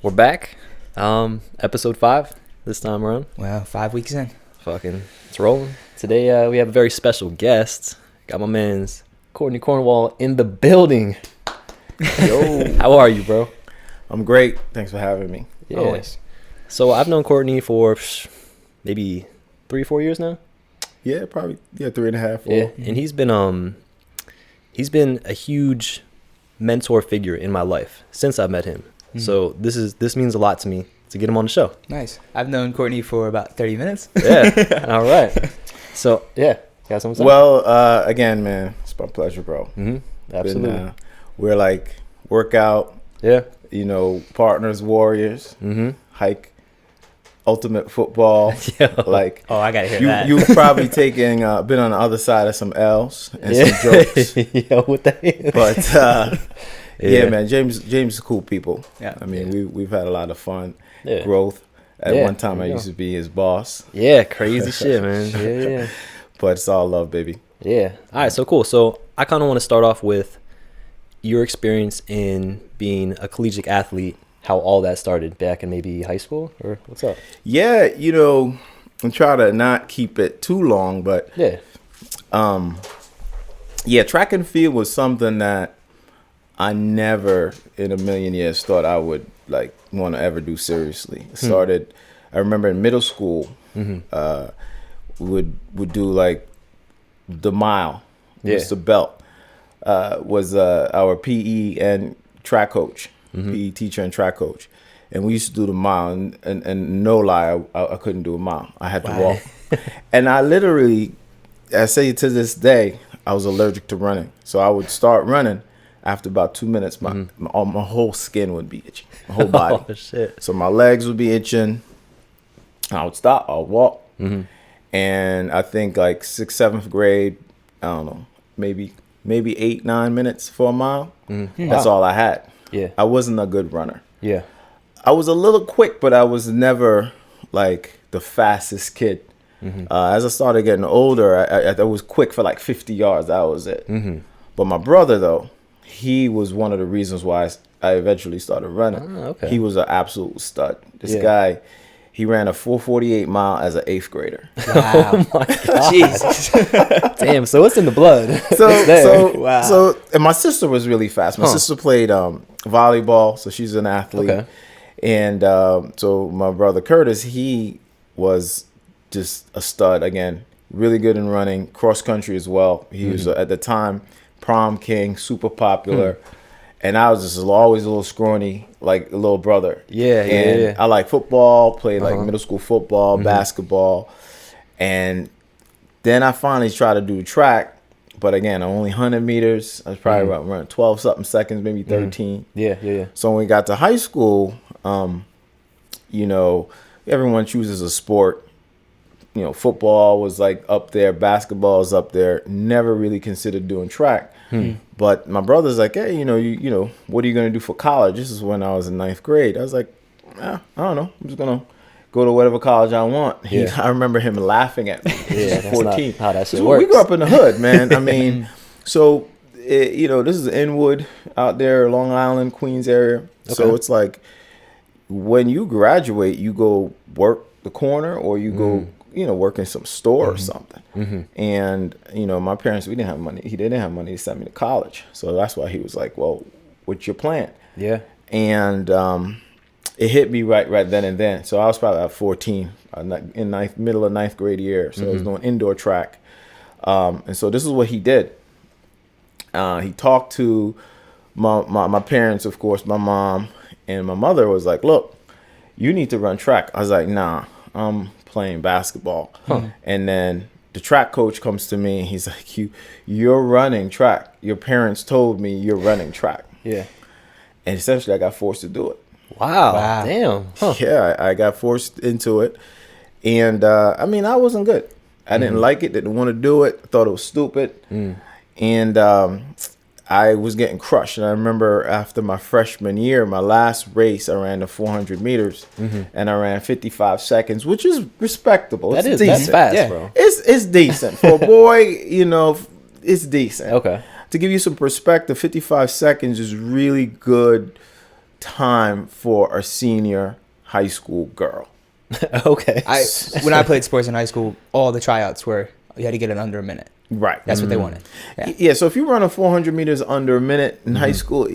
We're back. Episode 5 this time around. Wow, 5 weeks in. Fucking, it's rolling. Today we have a very special guest. Got my man's Courtney Cornwall in the building. Yo, How are you, bro? I'm great. Thanks for having me. Yeah. Always. So I've known Courtney for maybe 3-4 years now. Yeah, probably 3.5. 4. Yeah, and he's been a huge mentor figure in my life since I met him. Mm-hmm. So this means a lot to me to get him on the show. Nice. I've known Courtney for about 30 minutes. Yeah. All right. So yeah, got something. Well, again, man, it's my pleasure, bro. Mm-hmm. Absolutely. We're like workout, Yeah. partners, warriors, Mm-hmm. hike, ultimate football. Yeah. Like Oh, I gotta hear that. you've probably been on the other side of some L's and some jokes. Yeah. What the? But yeah, man, James is cool people. Yeah. I mean, we've had a lot of fun, Yeah. growth. At Yeah, one time, there I you used go. to be his boss, Yeah. Crazy shit, man. Yeah. but it's all love, baby. Yeah. All right. So cool. So I kind of want to start off with your experience in being a collegiate athlete. How all that started back in maybe high school, or what's up? Yeah, I'm trying to not keep it too long, but Yeah. yeah, track and field was something that I never in a million years thought I would like want to ever do seriously. It started, I remember in middle school, would do like the mile. Yeah. Mr. Belt was our PE and track coach, PE teacher and track coach. And we used to do the mile, and no lie, I couldn't do a mile. I had to walk. And I literally, I say to this day, I was allergic to running. So I would start running. After about 2 minutes, my whole skin would be itching, my whole body. Oh shit. So my legs would be itching. I would stop. I would walk. And I think like 6th, 7th grade, I don't know, maybe 8-9 minutes for a mile. That's all I had. Yeah. I wasn't a good runner. Yeah. I was a little quick, but I was never like the fastest kid. As I started getting older, I was quick for like 50 yards. That was it. But my brother, though, he was one of the reasons why I eventually started running. Okay. He was an absolute stud. This Yeah. guy, he ran a 4:48 mile as an 8th grader. Wow. Oh my god. Jesus. Damn. So it's in the blood. So, It's there. so, and my sister was really fast. My sister played volleyball, so she's an athlete. Okay. And so my brother Curtis, he was just a stud again, really good in running, cross country as well. He was at the time prom king, super popular, and I was just always a little scrawny, like a little brother. Yeah, yeah, and yeah. I like football, played like middle school football, basketball, and then I finally tried to do track. But again, only 100 meters. I was probably around 12 something seconds, maybe 13. Yeah. So when we got to high school, everyone chooses a sport. Football was like up there, basketball is up there. Never really considered doing track. But my brother's like, hey, what are you gonna do for college? This is when I was in 9th grade. I was like, I don't know. I'm just gonna go to whatever college I want. Yeah. I remember him laughing at me. Yeah. That's not 14. how that shit We works. grew up in the hood, man. I mean, so this is Inwood out there, Long Island, Queens area. So Okay. it's like when you graduate, you go work the corner, or you go, work in some store or something. And my parents, we didn't have money. He didn't have money to send me to college, so that's why he was like, "Well, what's your plan?" Yeah. And it hit me right then and then. So I was probably at 14, in middle of 9th grade year. So I was doing indoor track. And so this is what he did. He talked to my parents, of course, my mom, and my mother was like, look, you need to run track. I was like, nah, I'm playing basketball. And then the track coach comes to me and he's like, you're running track. Your parents told me you're running track. Yeah. And essentially I got forced to do it. Wow. Wow. Damn. Huh. Yeah, I got forced into it. And I wasn't good. I didn't like it, didn't want to do it, thought it was stupid. And I was getting crushed. And I remember after my freshman year, my last race, I ran the 400 meters and I ran 55 seconds, which is respectable. That's decent. fast, Yeah. bro. It's decent. For a boy, it's decent. Okay. To give you some perspective, 55 seconds is really good time for a senior high school girl. Okay. When I played sports in high school, all the tryouts were you had to get it under a minute. Right. That's what they wanted. Yeah. So if you run a 400 meters under a minute in high school,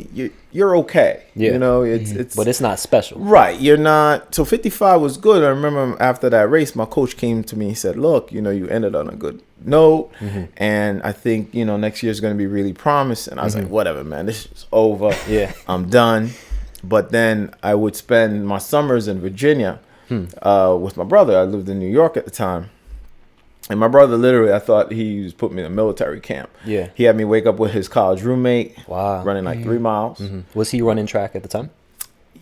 you're okay. Yeah. You know, it's But it's not special. right. You're not. So 55 was good. I remember after that race, my coach came to me and said, "Look, you know, you ended on a good note, and I think next year is going to be really promising." I was like, "Whatever, man. This is over. Yeah. I'm done." But then I would spend my summers in Virginia with my brother. I lived in New York at the time. And my brother, literally, I thought he was putting me in a military camp. Yeah. He had me wake up with his college roommate. Wow. Running like 3 miles. Was he running track at the time?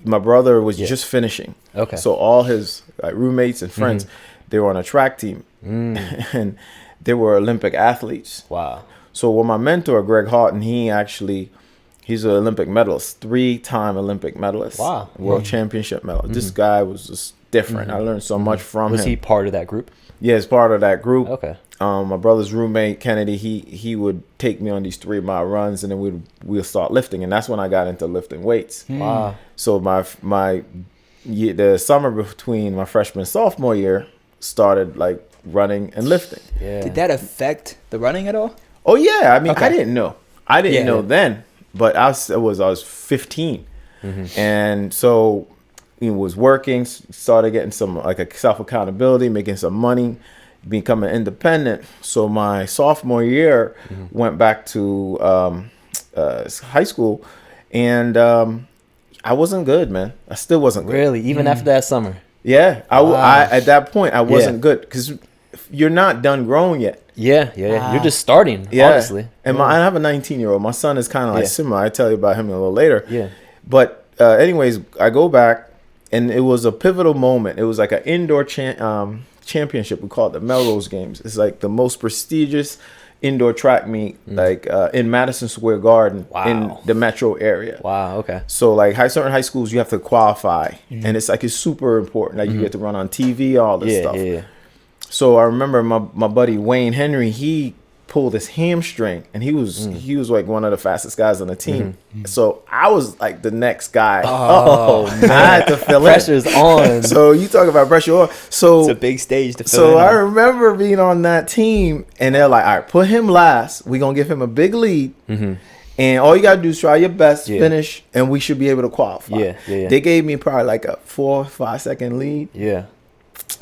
My brother was just finishing. Okay. So all his roommates and friends, they were on a track team. And they were Olympic athletes. Wow. So with my mentor, Greg Houghton, he's an Olympic medalist, 3-time Olympic medalist. Wow. World championship medalist. This guy was just different. I learned so much from him. Was he part of that group? Yeah, as part of that group. Okay. My brother's roommate Kennedy, he would take me on these 3-mile runs, and then we'll start lifting, and that's when I got into lifting weights. Wow. So the summer between my freshman and sophomore year started like running and lifting. Yeah. Did that affect the running at all? Oh yeah, I mean Okay. I didn't know then, but I was 15, and so was working, started getting some like a self accountability, making some money, becoming independent. So my sophomore year went back to high school, and I wasn't good, man. I still wasn't good. Really? Even after that summer? Yeah, I at that point I wasn't Yeah. good because you're not done growing yet. Yeah. You're just starting, honestly. And I have a 19-year-old. My son is kind of like similar. I tell you about him a little later. Yeah. But anyways, I go back, and it was a pivotal moment. It was like an indoor championship. We call it the Melrose Games. It's like the most prestigious indoor track meet, like in Madison Square Garden in the metro area. Wow. Okay. So like certain high schools, you have to qualify, and it's super important. Like you get to run on TV, all this stuff. Yeah. So I remember my buddy Wayne Henry, he pulled his hamstring, and he was like one of the fastest guys on the team. So I was like the next guy. Oh, man. I had to fill Pressure's in. on. So you talk about pressure on. So It's a big stage to fill so in I on. remember being on that team, and they're like, "All right, put him last. We're gonna give him a big lead, and all you gotta do is try your best, finish, and we should be able to qualify." Yeah. They gave me probably like a 4 or 5 second lead. Yeah.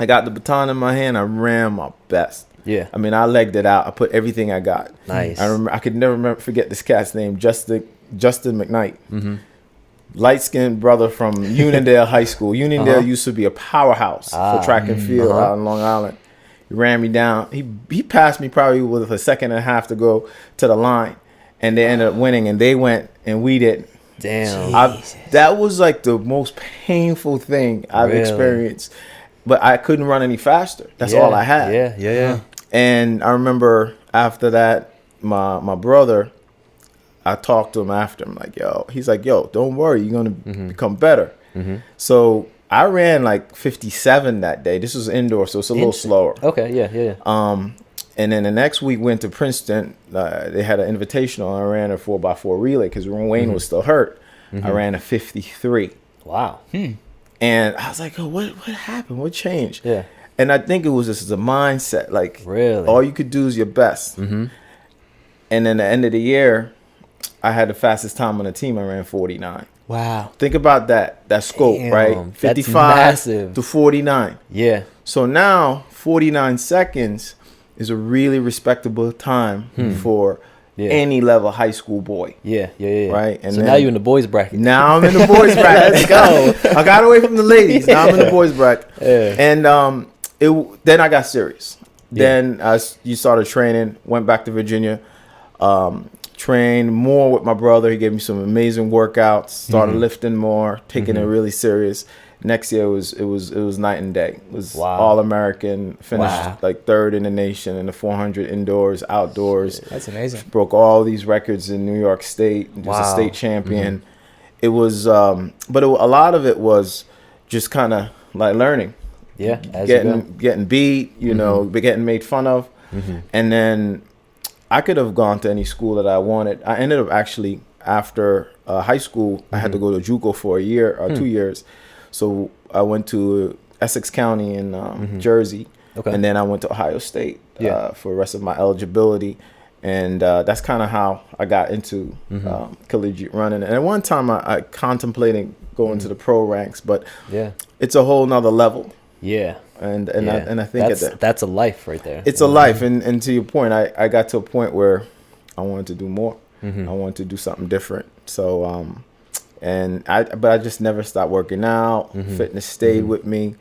I got the baton in my hand. I ran my best. Yeah. I mean, I legged it out. I put everything I got. Nice. I remember. I could never forget this cat's name, Justin McKnight. Light-skinned brother from Uniondale High School. Uniondale used to be a powerhouse for track and field out in Long Island. He ran me down. He passed me probably with a second and a half to go to the line, and they ended up winning. And they went, and we didn't. Damn. That was like the most painful thing I've Really? experienced. But I couldn't run any faster. That's all I had. Yeah. And I remember after that, my brother, I talked to him after. I'm like, he's like, don't worry, you're gonna become better. So I ran like 57 that day. This was indoor, so it's a little slower. Okay. Yeah. And then the next week went to Princeton. They had an invitational. I ran a 4x4 relay because Wayne was still hurt. I ran a 53. Wow. And I was like, what happened? What changed? Yeah. And I think it was just the mindset. Like, Really? all you could do is your best. And then the end of the year, I had the fastest time on the team. I ran 49. Wow. Think about that scope, Damn, right? that's 55 massive. to 49. Yeah. So now 49 seconds is a really respectable time for any level high school boy. Yeah. Right? And so then- now you're in the boys bracket. Now I'm in the boys bracket. Let's go. I got away from the ladies. Now I'm in the boys bracket. Yeah. And then I got serious. Yeah. Then you started training. Went back to Virginia. Trained more with my brother. He gave me some amazing workouts. Started lifting more, taking it really serious. Next year it was night and day. It was All American. Finished like 3rd in the nation in the 400 indoors, outdoors. That's amazing. Broke all these records in New York State. Was a state champion. It was, but a lot of it was just kind of like learning. Yeah. As you go. Getting beat, getting made fun of, and then I could have gone to any school that I wanted. I ended up actually after high school, I had to go to JUCO for a year or 2 years. So I went to Essex County in Jersey. Okay. And then I went to Ohio State for the rest of my eligibility. And that's kind of how I got into collegiate running. And at one time, I contemplated going to the pro ranks, but it's a whole nother level. Yeah. And I think that's a life right there. It's a life. And to your point, I got to a point where I wanted to do more. I wanted to do something different. So, but I just never stopped working out. Fitness stayed with me.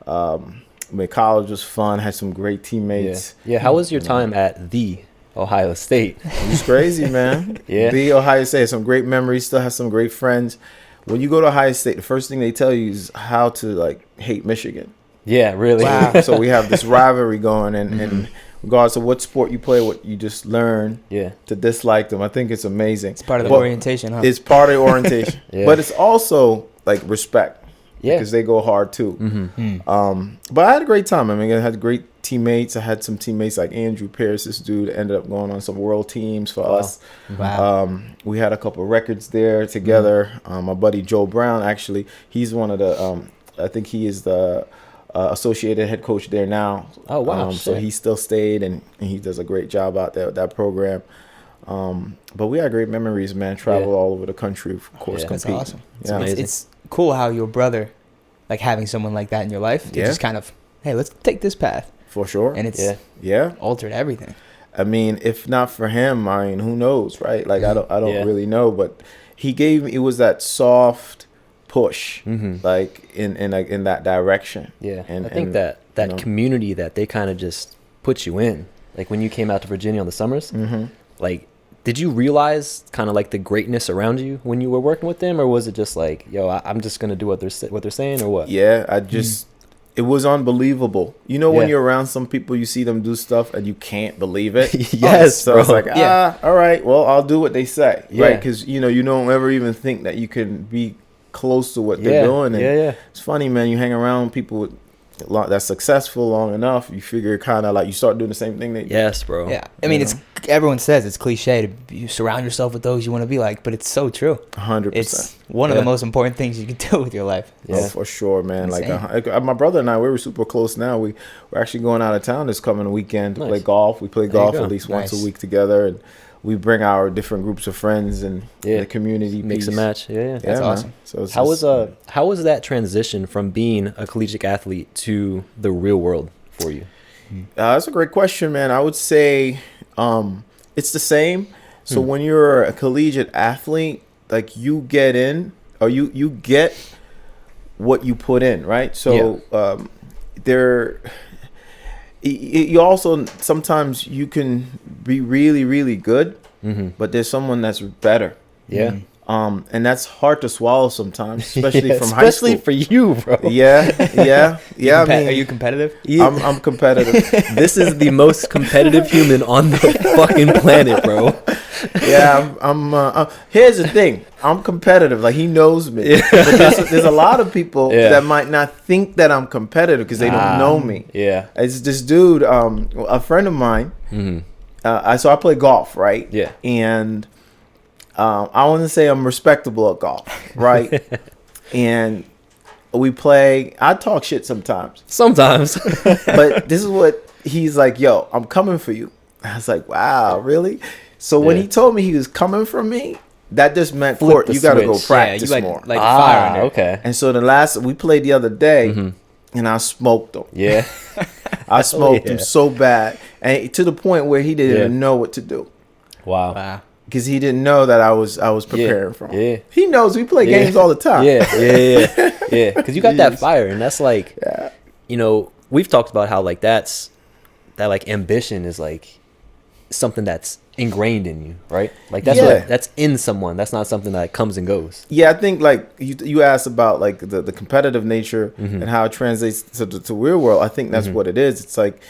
College was fun. Had some great teammates. Yeah. How was your time at the Ohio State? It was crazy, man. The Ohio State, some great memories. Still have some great friends. When you go to Ohio State, the first thing they tell you is how to like hate Michigan. Yeah, really. Wow. So we have this rivalry going, and regardless of what sport you play, what you just learn to dislike them. I think it's amazing. It's part of the orientation, huh? It's part of the orientation, but it's also like respect. Yeah, because they go hard too. But I had a great time. I mean, I had great teammates. I had some teammates like Andrew Pierce. This dude ended up going on some world teams for us. Wow. We had a couple of records there together. My buddy Joe Brown, actually, he's one of the. I think he is the associated head coach there now. Oh wow! So he still stayed, and he does a great job out there with that program. But we had great memories, man. Travel all over the country, of course, compete. That's awesome. It's amazing. It's cool how your brother, like having someone like that in your life, to just kind of, hey, let's take this path. For sure. And it's altered everything. I mean, if not for him, I mean, who knows, right? Like I don't really know, but he gave me, it was that soft push, like in that direction. Yeah, and I think that community that they kind of just put you in, like when you came out to Virginia on the summers, like. Did you realize kind of like the greatness around you when you were working with them, or was it just like, yo, I'm just gonna do what they're saying, or what? Yeah, I just it was unbelievable. You know, when you're around some people, you see them do stuff and you can't believe it. Yes, so bro. It's like, all right, well, I'll do what they say, right? Because you don't ever even think that you can be close to what they're doing. And it's funny, man. You hang around people with that's successful long enough, you figure kind of like you start doing the same thing. Yes, bro. Yeah, I mean, it's everyone says it's cliche to you surround yourself with those you want to be like, but it's so true. 100%. It's one of the most important things you can do with your life. Oh, for sure, man. Like my brother and I, we were super close. Now we're actually going out of town this coming weekend to play golf. We play golf at least once a week together, and we bring our different groups of friends and the community mix and match. That's awesome. So how was that transition from being a collegiate athlete to the real world for you? That's a great question, man. I would say it's the same. So when you're a collegiate athlete, like you get in, or you get what you put in, right? So you also sometimes you can be really, really good, but there's someone that's better. Yeah. And that's hard to swallow sometimes, especially from high school. Especially for you, bro. Yeah. Are you competitive? I'm competitive. This is the most competitive human on the fucking planet, bro. Yeah, I'm here's the thing. I'm competitive. Like, he knows me. But there's a lot of people that might not think that I'm competitive because they don't know me. Yeah. It's this dude, a friend of mine. So I play golf, right? Yeah. And I want to say I'm respectable at golf, right? And we play. I talk shit sometimes. But this is what he's like, yo, I'm coming for you. I was like, wow, really? So when he told me he was coming for me, that just meant, Court, you got to go practice more. Like fire under. Okay. And so we played the other day, and I smoked him. Yeah. I smoked him so bad, and to the point where he didn't even know what to do. Wow. Because he didn't know that I was preparing for him. Yeah. He knows we play games all the time. Yeah. Because you got that fire, and that's like, we've talked about how like that like ambition is like something that's ingrained in you, right? Like that's in someone. That's not something that comes and goes. Yeah, I think like you asked about like the competitive nature and how it translates to real world. I think that's what it is. It's like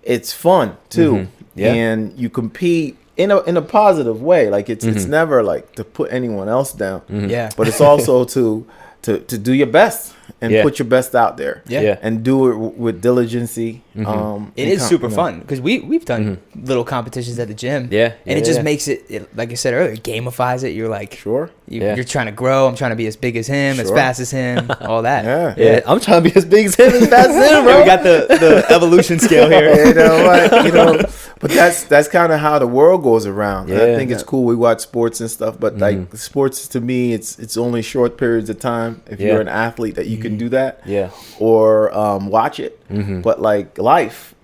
it's fun too, and you compete in a positive way. Like it's never like to put anyone else down. Yeah, but it's also to do your best. and Yeah. put your best out there. Yeah. And do it with diligency. It is super fun because we've done little competitions at the gym. Yeah. And it just makes it, like I said earlier, gamifies it. You're like, Sure. you're trying to grow. I'm trying to be as big as him, as Sure. fast as him, all that. Yeah. I'm trying to be as big as him, as fast as him, bro. We got the evolution scale here. You know what? You know, but that's kind of how the world goes around. And I think it's cool. We watch sports and stuff, but like sports to me, it's only short periods of time. If you're an athlete, that you can do that. Yeah. Or watch it. But like life,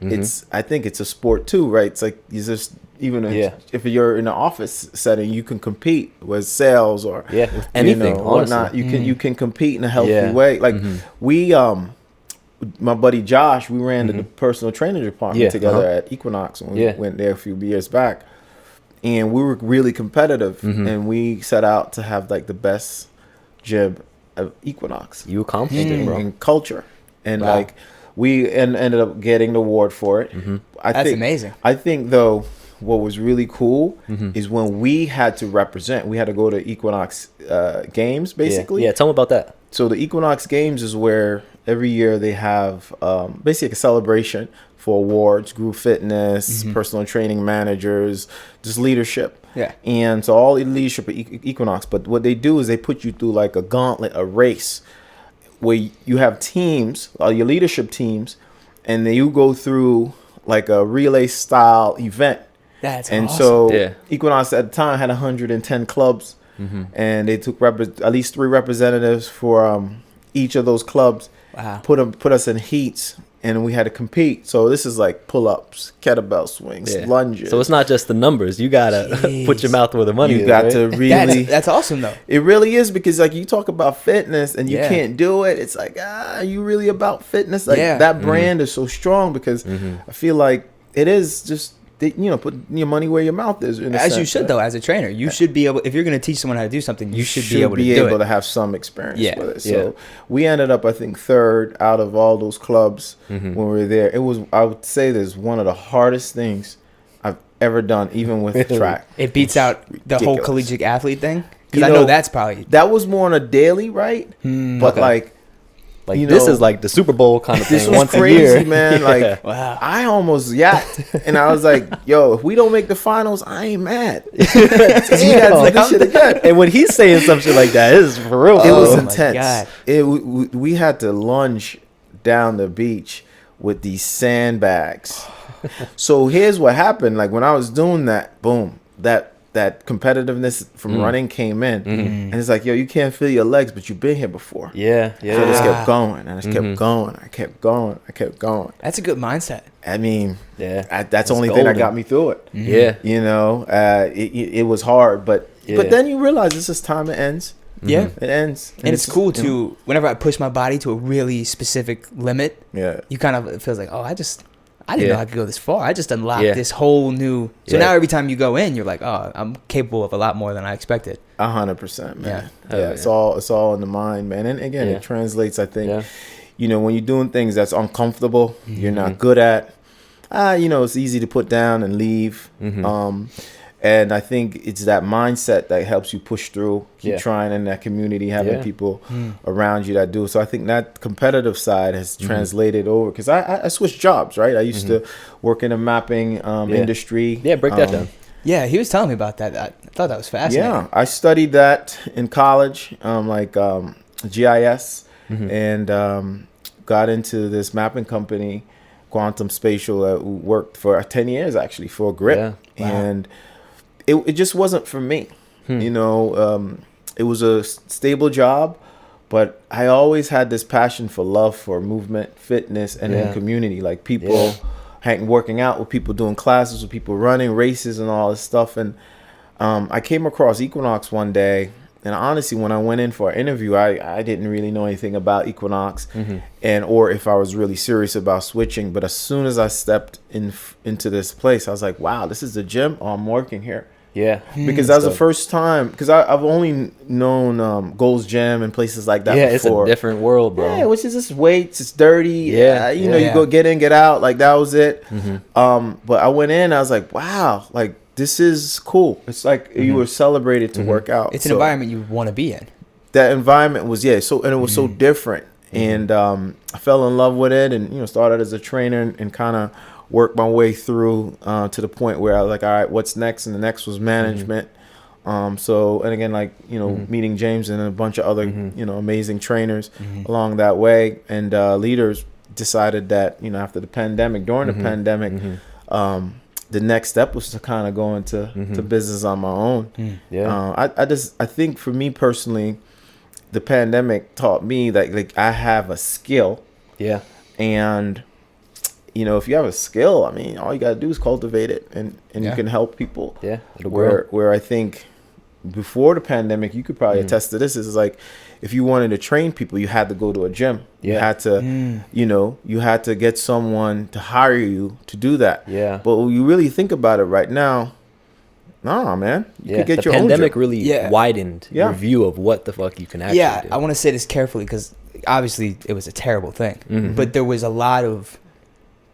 I think it's a sport too, right? It's like you just even if you're in an office setting, you can compete with sales or with anything, whatnot. You can compete in a healthy way. Like we my buddy Josh, we ran the personal training department together at Equinox when we went there a few years back, and we were really competitive, and we set out to have like the best gym of Equinox. You accomplished it, bro. And culture, and like we ended up getting the award for it. That's amazing. I think though, what was really cool is when we had to represent. We had to go to Equinox games, basically. Yeah, tell me about that. So the Equinox Games is where every year they have basically a celebration for awards, group fitness, personal training managers, just leadership. Yeah. And so all the leadership at Equinox. But what they do is they put you through like a gauntlet, a race, where you have teams, your leadership teams, and then you go through like a relay style event. That's and awesome. so Equinox at the time had 110 clubs. And they took at least 3 representatives for each of those clubs. Wow. Put us in heats, and we had to compete. So this is like pull-ups, kettlebell swings, lunges. So it's not just the numbers. You gotta put your mouth where the money is. You got right? to really. That's awesome though. It really is, because like you talk about fitness and you can't do it. It's like you really about fitness. Like that brand is so strong because I feel like it is just. Put your money where your mouth is. As you should, though, as a trainer, you should be able. If you're going to teach someone how to do something, you should be able to have some experience with it. So we ended up, I think, 3rd out of all those clubs when we were there. It was, I would say, this one of the hardest things I've ever done, even with track. It beats out the whole collegiate athlete thing, because I know that's probably that was more on a daily, right? But like this is like the Super Bowl kind of thing. This was once crazy, a year. man. Like I almost yacked, and I was like, "Yo, if we don't make the finals, I ain't mad." And when he's saying some shit like that, it is for real. It was intense. We had to lunge down the beach with these sandbags. So here's what happened. Like when I was doing that, boom, that competitiveness from running came in, and it's like, yo, you can't feel your legs, but you've been here before. So I just kept going, and I just kept going. I kept going. That's a good mindset. I mean, that's the only golden thing that got me through it. It was hard, but then you realize this is time. It ends. Yeah, it ends, and it's cool to whenever I push my body to a really specific limit. You kind of, it feels like, oh, I didn't know I could go this far. I just unlocked this whole new. So now every time you go in, you're like, oh, I'm capable of a lot more than I expected. 100%, man. It's all in the mind, man. And again, it translates. I think, when you're doing things that's uncomfortable, you're not good at. It's easy to put down and leave. And I think it's that mindset that helps you push through, keep trying in that community, having people around you that do. So I think that competitive side has translated over, because I switched jobs, right? I used to work in the mapping industry. Yeah, break that down. Yeah, he was telling me about that. I thought that was fascinating. Yeah, I studied that in college, GIS, and got into this mapping company, Quantum Spatial, that worked for 10 years actually for Grip. And it just wasn't for me. It was a stable job, but I always had this passion for love for movement, fitness, and then community, like people working out with people, doing classes with people, running races and all this stuff. And I came across Equinox one day, and honestly, when I went in for an interview, I didn't really know anything about Equinox, or if I was really serious about switching. But as soon as I stepped into this place, I was like, wow, this is the gym. Oh, I'm working here. Yeah. Because that was the first time, because I've only known Gold's Gym and places like that before. It's a different world, bro. Yeah, which is just weights, it's dirty. You go get in, get out, like that was it. But I went in, I was like, wow, like this is cool. It's like you were celebrated to work out. It's an environment you want to be in. That environment was, and it was so different. And I fell in love with it, and started as a trainer and kind of worked my way through to the point where I was like, all right, what's next? And the next was management. And again, like meeting James and a bunch of other amazing trainers along that way, and leaders decided that after the pandemic, during the pandemic, the next step was to kind of go into to business on my own. I think for me personally, the pandemic taught me that like I have a skill. Yeah. And if you have a skill, I mean, all you gotta do is cultivate it, and you can help people. Yeah. Where I think before the pandemic, you could probably attest to this, is like if you wanted to train people, you had to go to a gym. You had to, you had to get someone to hire you to do that. Yeah. But when you really think about it right now, no, man. You could get your own gym. The pandemic really widened your view of what the fuck you can actually do. I want to say this carefully because obviously it was a terrible thing. But there was a lot of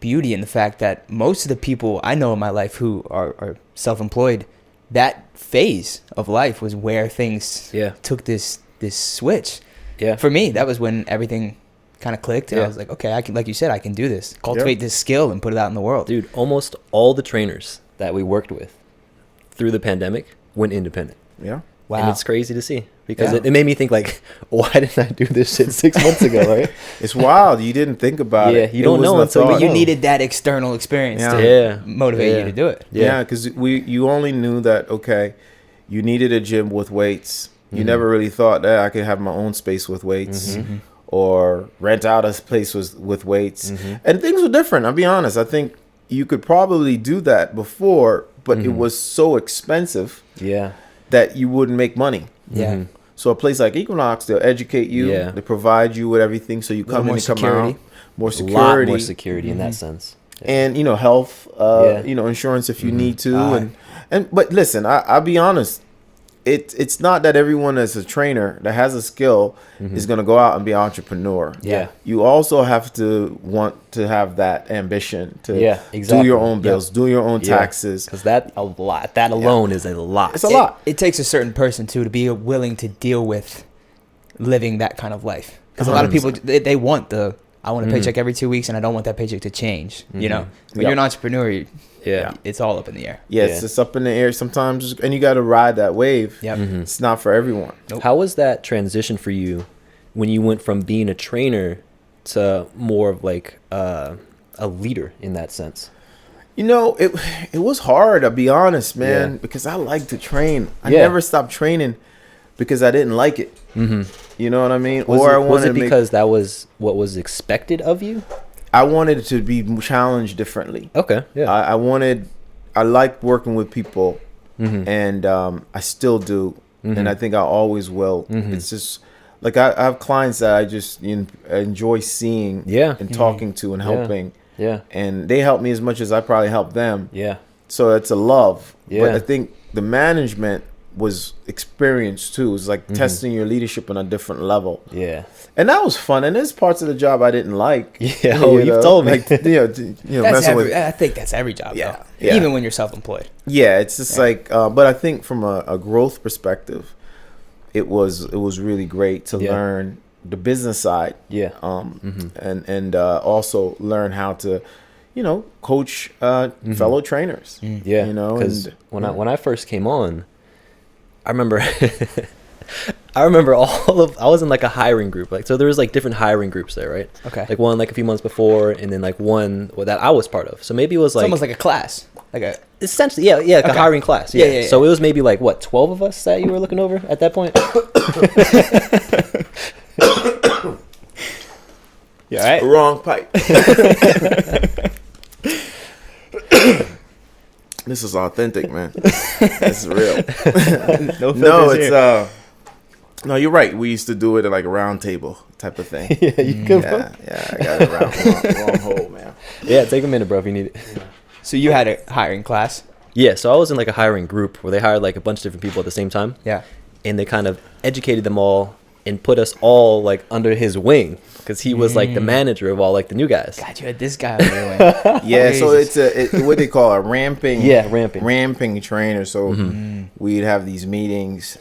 beauty in the fact that most of the people I know in my life who are self-employed, that phase of life was where things took this switch. Yeah. For me, that was when everything kind of clicked, and I was like, okay, I can, like you said, I can do this. Cultivate this skill and put it out in the world. Dude, almost all the trainers that we worked with through the pandemic went independent. Yeah. Wow. And it's crazy to see because it made me think like, why didn't I do this shit 6 months ago, right? It's wild. You didn't think about it. Yeah, you don't know until you needed that external experience to motivate you to do it. Yeah, because you only knew that, okay, you needed a gym with weights. You never really thought that I could have my own space with weights or rent out a place with weights. And things were different. I'll be honest. I think you could probably do that before, but it was so expensive that you wouldn't make money. Yeah. So a place like Equinox, they'll educate you. Yeah. They provide you with everything, so you come in and come out. More security. A lot more security in that sense. Yeah. And health, insurance if you need to. But listen, I'll be honest. It's not that everyone that's a trainer that has a skill is going to go out and be an entrepreneur. Yeah. You also have to want to have that ambition to do your own bills, do your own taxes. Because that alone is a lot. It's a lot. It takes a certain person too to be willing to deal with living that kind of life. Because a lot of people, they want I want a paycheck every 2 weeks and I don't want that paycheck to change. When you're an entrepreneur, it's all up in the air. Yeah, it's just up in the air sometimes, and you got to ride that wave. Yep. It's not for everyone. Nope. How was that transition for you when you went from being a trainer to more of like a leader in that sense? It was hard, I'll be honest, man, because I like to train. I never stopped training because I didn't like it. You know what I mean? Was it because that was what was expected of you? I wanted it to be challenged differently. Okay, yeah. I like working with people, and I still do, and I think I always will. It's just like I have clients that I just enjoy seeing, and talking to and helping, and they help me as much as I probably help them. Yeah. So it's a love. Yeah. But I think the management was experience too. It was like testing your leadership on a different level. Yeah. And that was fun. And there's parts of the job I didn't like. Yeah. You've told me. Like, messing with. I think that's every job. Yeah. Yeah. Even when you're self-employed. Yeah. It's just like, but I think from a growth perspective, it was really great to learn the business side. Yeah. And also learn how to, coach fellow trainers. Yeah. Because when I first came on, I remember I was in like a hiring group. Like, so there was like different hiring groups there, right? Okay. Like one like a few months before, and then like one that I was part of. So maybe it was like almost like a class. Essentially, like a hiring class. Yeah. So it was maybe like 12 of us that you were looking over at that point. Yeah, right? Wrong pipe. This is authentic, man. This is real. No, you're right. We used to do it at like a round table type of thing. Yeah, you could. Yeah, I got it wrong hole, man. Yeah, take a minute, bro, if you need it. Yeah. So you had a hiring class? Yeah, so I was in like a hiring group where they hired like a bunch of different people at the same time. Yeah. And they kind of educated them all and put us all like under his wing because he was like the manager of all like the new guys. God, you had this guy under your wing. Yeah, so it's what they call a ramping. Yeah, ramping trainer. So we'd have these meetings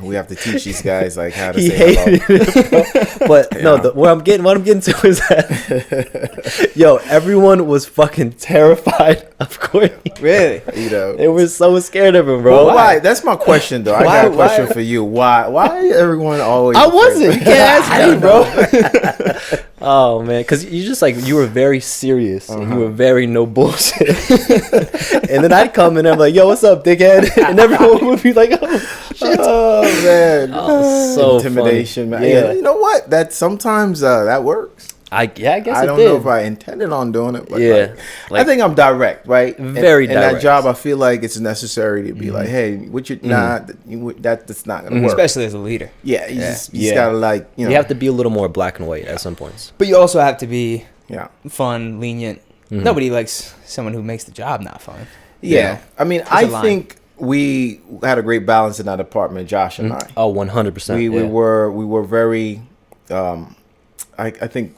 We have to teach these guys like how to He say hated hello. it, bro. But no, what I'm getting to is that yo, everyone was fucking terrified of Courtney. Really? You know, They were so scared of him, bro. well, why? That's my question, though. I got a question for you. Why everyone always? I wasn't. You can't ask me, bro. Oh man, because you were very serious and you were very no bullshit. And then I'd come and I'm like, yo, what's up, dickhead? And everyone would be like, oh shit. Oh man, So intimidation, funny. man. Yeah. You know what? That sometimes that works. I guess I don't know if I intended on doing it, but Yeah, I think I'm direct, right? Very in direct. that job, I feel like it's necessary to be like, hey, what you that's not gonna work. Especially as a leader. Yeah, you just gotta like you have to be a little more black and white at some points. But you also have to be fun, lenient. Mm-hmm. Nobody likes someone who makes the job not fun. Yeah. I mean, I think we had a great balance in that department, Josh and I. Oh, 100%. We were very. I think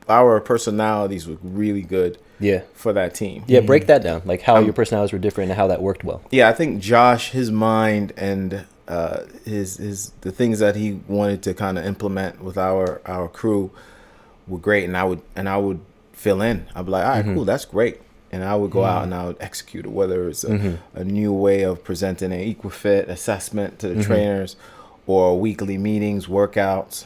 our personalities were really good. Yeah. For that team. Yeah, break that down. Like how your personalities were different and how that worked well. Yeah, I think Josh, his mind and his the things that he wanted to kind of implement with our crew were great, and I would fill in. I'd be like, all right, cool, that's great. And I would go out and I would execute it, whether it's a new way of presenting an equifit assessment to the trainers or weekly meetings, workouts.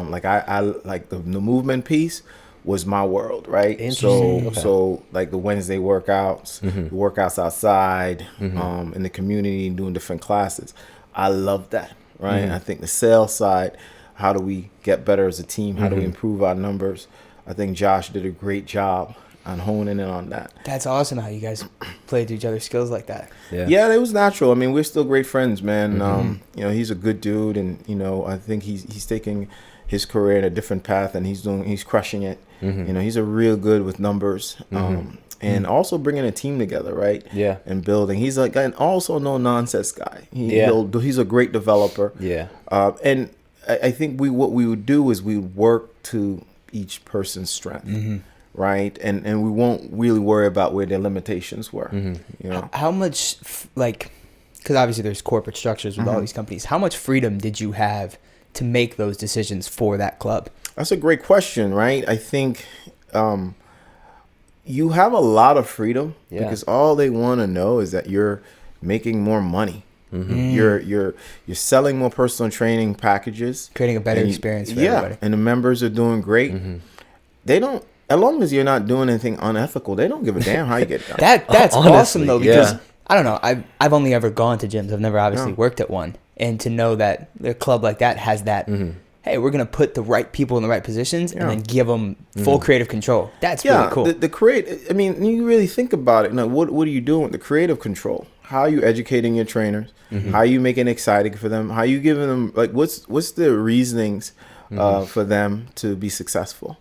Like I like the movement piece was my world, right? So like the Wednesday workouts, the workouts outside, in the community, doing different classes. I love that, right? I think the sales side, how do we get better as a team? How do we improve our numbers? I think Josh did a great job on honing in on that. That's awesome how you guys played to each other's skills like that. Yeah, it was natural. I mean, we're still great friends, man. You know, he's a good dude, and you know, I think he's taking his career in a different path, and he's crushing it. You know, he's a real good with numbers, and also bringing a team together, right? Yeah, and building. He's like an also no nonsense guy. He's a great developer. Yeah, and I think what we would do is we would work to each person's strength. Right, and we won't really worry about where their limitations were. You know, how much because obviously there's corporate structures with all these companies. How much freedom did you have to make those decisions for that club? That's a great question, right? I think you have a lot of freedom because all they want to know is that you're making more money. You're selling more personal training packages, creating a better experience for everybody. And the members are doing great. They don't. As long as you're not doing anything unethical, they don't give a damn how you get it done. That's honestly awesome though, because I don't know. I've only ever gone to gyms. I've never obviously worked at one, and to know that a club like that has that. Hey, we're gonna put the right people in the right positions and then give them full creative control. That's really cool. The create. I mean, you really think about it. Now, what are you doing with the creative control? How are you educating your trainers? How are you making it exciting for them? How are you giving them what's the reasonings for them to be successful?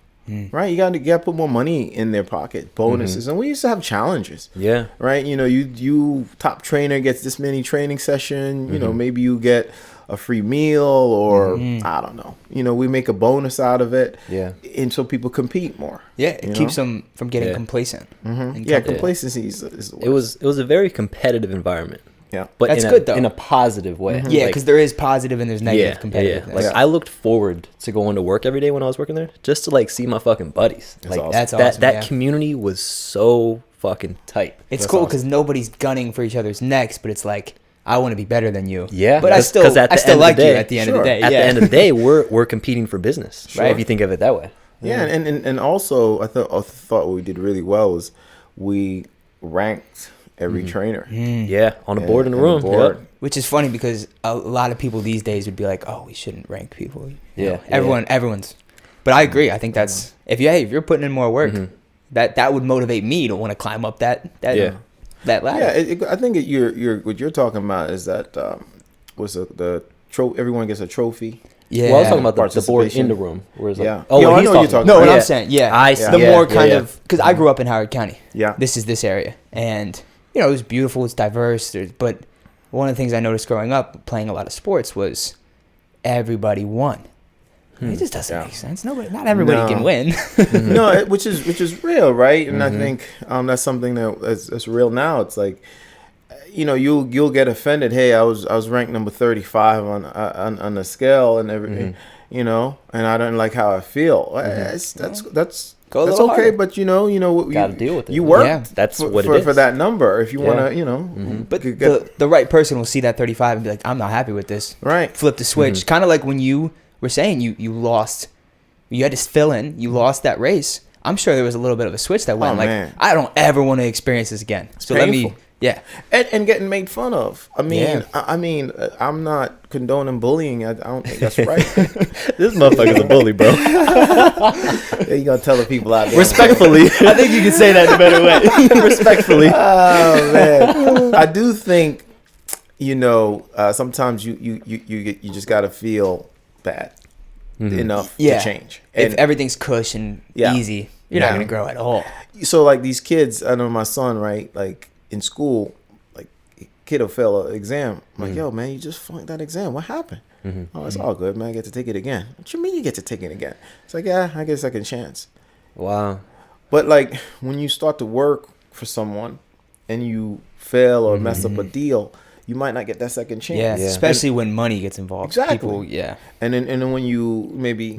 Right, you got to put more money in their pocket, bonuses, and we used to have challenges. Yeah, right. You know, you top trainer gets this many training session. You know, maybe you get a free meal, or I don't know. You know, we make a bonus out of it. Yeah, and so people compete more. Yeah, it keeps them from getting complacent. Yeah, complacency is the worst. It was a very competitive environment. Yeah, but that's good though, in a positive way. Yeah, because there is positive and there's negative competitiveness. Yeah. Like I looked forward to going to work every day when I was working there, just to see my fucking buddies. That's awesome. That's awesome. That community was so fucking tight. It's cool because nobody's gunning for each other's necks, but it's like, I want to be better than you. Yeah, but I still like you at the end of the day. At the end of the day, we're competing for business, right? If you think of it that way. Yeah, and also I thought what we did really well was we ranked every trainer. Yeah, on the board in the room. Yep. Which is funny because a lot of people these days would be like, "Oh, we shouldn't rank people." You know, everyone's. But I agree. I think that's if you're putting in more work, that would motivate me to want to climb up that ladder. Yeah, I think what you're talking about is that everyone gets a trophy. Yeah, well, I was talking about the board in the room. Where it's like, I know what you're talking about. No, what I'm saying, I see. The more kind of because I grew up in Howard County. Yeah, this is this area, and you know, it was beautiful, it's diverse, but one of the things I noticed growing up, playing a lot of sports, was everybody won. It just doesn't make sense. Not everybody can win. No, which is real, right? And I think that's something that's real now. It's like you'll get offended. Hey, I was ranked number 35 on the scale and everything, and I don't like how I feel. That's okay, harder. But you gotta deal with it. You work. Yeah, that's what it is for that number. If you want to, But the right person will see that 35 and be like, I'm not happy with this. Right. Flip the switch. Kind of like when you were saying you lost, you had to fill in. You lost that race. I'm sure there was a little bit of a switch that went man. I don't ever want to experience this again. So painful. Yeah. And getting made fun of. I mean, I'm not condoning bullying. I don't think that's right. This motherfucker's a bully, bro. You gonna tell the people out there respectfully. I think you can say that in a better way. Respectfully. Oh man, I do think sometimes you just gotta feel bad enough to change. And if everything's cush and easy, you're not gonna grow at all. So like these kids, I know my son, right? Like in school, like kid will fail an exam. I'm like, yo, man, you just flunked that exam. What happened? Oh, it's all good, man. I get to take it again. What you mean you get to take it again? It's like, yeah, I get a second chance. Wow. But like when you start to work for someone and you fail or mess up a deal, you might not get that second chance. Yeah. Especially when money gets involved. Exactly. People, And then when you maybe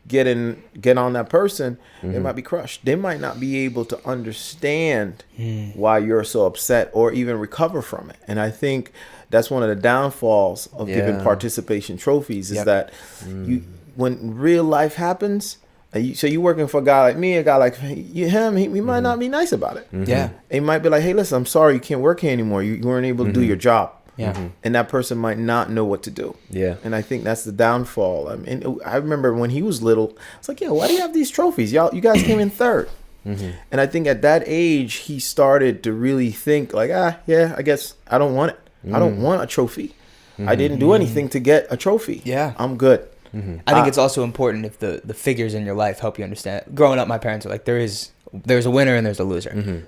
get on that person, they might be crushed. They might not be able to understand why you're so upset or even recover from it. And I think that's one of the downfalls of giving participation trophies is that when real life happens, so you're working for a guy like me, a guy like him, he might not be nice about it. Yeah. He might be like, hey, listen, I'm sorry you can't work here anymore. You weren't able to do your job. Yeah. And that person might not know what to do. Yeah. And I think that's the downfall. I mean, I remember when he was little, I was like, yeah, why do you have these trophies? You guys came in third. And I think at that age, he started to really think like, I guess I don't want it. I don't want a trophy. I didn't do anything to get a trophy. Yeah. I'm good. I think it's also important if the figures in your life help you understand. Growing up, my parents were like, there's a winner and there's a loser,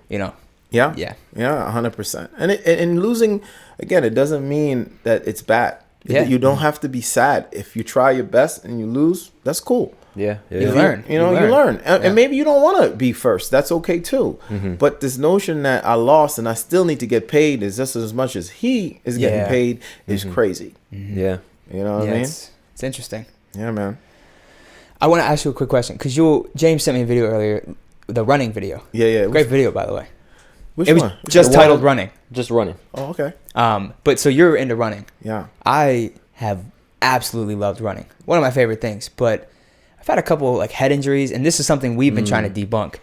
Yeah. Yeah. Yeah, 100%. And losing, again, it doesn't mean that it's bad. Yeah. You don't have to be sad. If you try your best and you lose, that's cool. Yeah. You learn. You learn. And maybe you don't want to be first. That's okay too. But this notion that I lost and I still need to get paid is just as much as he is getting paid is crazy. Yeah. You know what I mean? It's interesting. Yeah, man. I want to ask you a quick question because James sent me a video earlier, the running video. Yeah. Great video, by the way. Which it was one? just titled Running. Just running. Oh, okay. But so you're into running. Yeah. I have absolutely loved running. One of my favorite things. But I've had a couple like head injuries, and this is something we've been trying to debunk.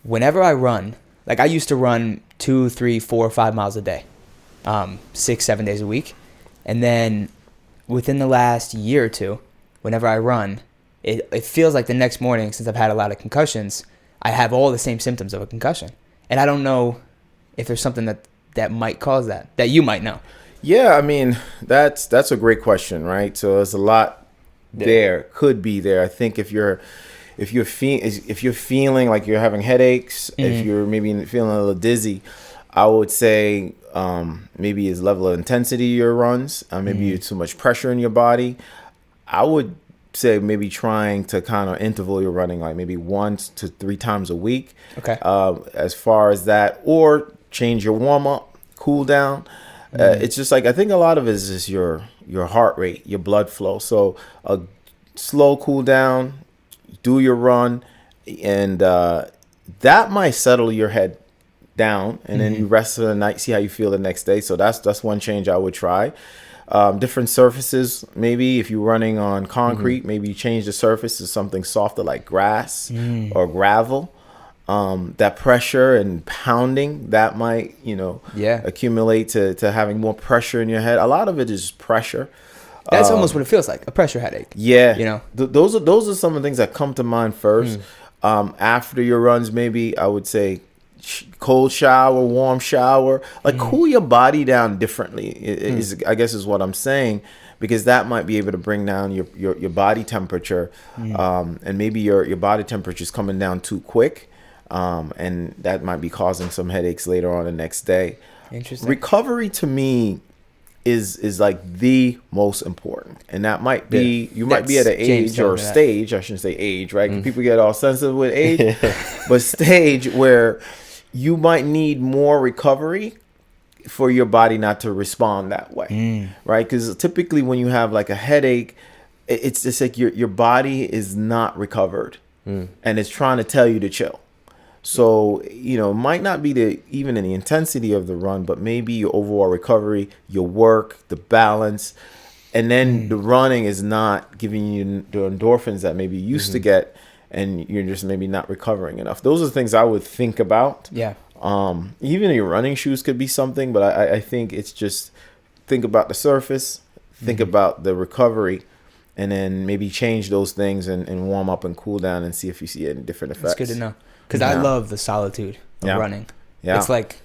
Whenever I run, like I used to run 2, 3, 4, 5 miles a day, 6, 7 days a week. And then within the last year or two, whenever I run, it feels like the next morning, since I've had a lot of concussions, I have all the same symptoms of a concussion. And I don't know if there's something that might cause that you might know. Yeah, I mean, that's a great question, right? So there's a lot there, could be there. I think if you're feeling like you're having headaches, if you're maybe feeling a little dizzy, I would say maybe his level of intensity of your runs, maybe too much pressure in your body. I would say maybe trying to kind of interval your running, like maybe 1 to 3 times a week. Okay. As far as that, or change your warm up, cool down. It's just like I think a lot of it is just your heart rate, your blood flow. So a slow cool down, do your run, and that might settle your head down, and then you rest for the night, see how you feel the next day. So that's one change I would try. Different surfaces, maybe if you're running on concrete, maybe you change the surface to something softer like grass or gravel. That pressure and pounding, that might, accumulate to having more pressure in your head. A lot of it is pressure. That's almost what it feels like, a pressure headache. Yeah. Those are some of the things that come to mind first. After your runs, maybe I would say cold shower, warm shower, like cool your body down differently I guess is what I'm saying, because that might be able to bring down your body temperature. And maybe your body temperature is coming down too quick. And that might be causing some headaches later on the next day. Interesting. Recovery to me is like the most important, and that might be you might be at an age or stage. I shouldn't say age, right? People get all sensitive with age, but stage where you might need more recovery for your body not to respond that way, right? Because typically when you have like a headache, it's just like your body is not recovered, and it's trying to tell you to chill. So, you know, it might not be even in the intensity of the run, but maybe your overall recovery, your work, the balance, and then the running is not giving you the endorphins that maybe you used to get, and you're just maybe not recovering enough. Those are the things I would think about. Yeah. Even your running shoes could be something, but I think it's just think about the surface, think about the recovery, and then maybe change those things and warm up and cool down and see if you see any different effects. That's good to know. Because I love the solitude of running. Yeah. It's like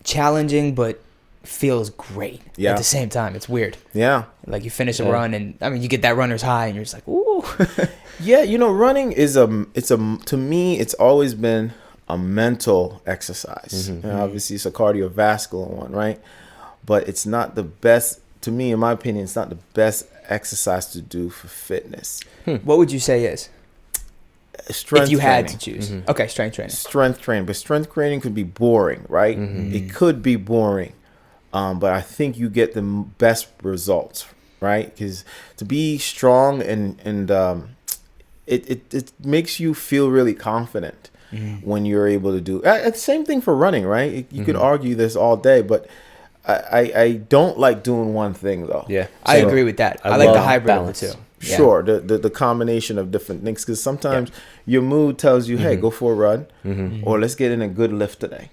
challenging, but feels great at the same time. It's weird. Yeah. Like you finish a run and I mean, you get that runner's high and you're just like, ooh. Yeah. You know, running is to me, it's always been a mental exercise. And obviously it's a cardiovascular one, right? But it's not the best, to me, in my opinion, it's not the best exercise to do for fitness. What would you say is? Strength if you training. had to choose. Okay, strength training. Strength training. But strength training could be boring, right? It could be boring. But I think you get the best results, right? Because to be strong and it makes you feel really confident when you're able to do it. Same thing for running, right? You could argue this all day, but I don't like doing one thing though. Yeah, so I agree with that. I like the hybrid balance. Of the two. Yeah. Sure, the combination of different things, because sometimes your mood tells you, hey, go for a run, or let's get in a good lift today,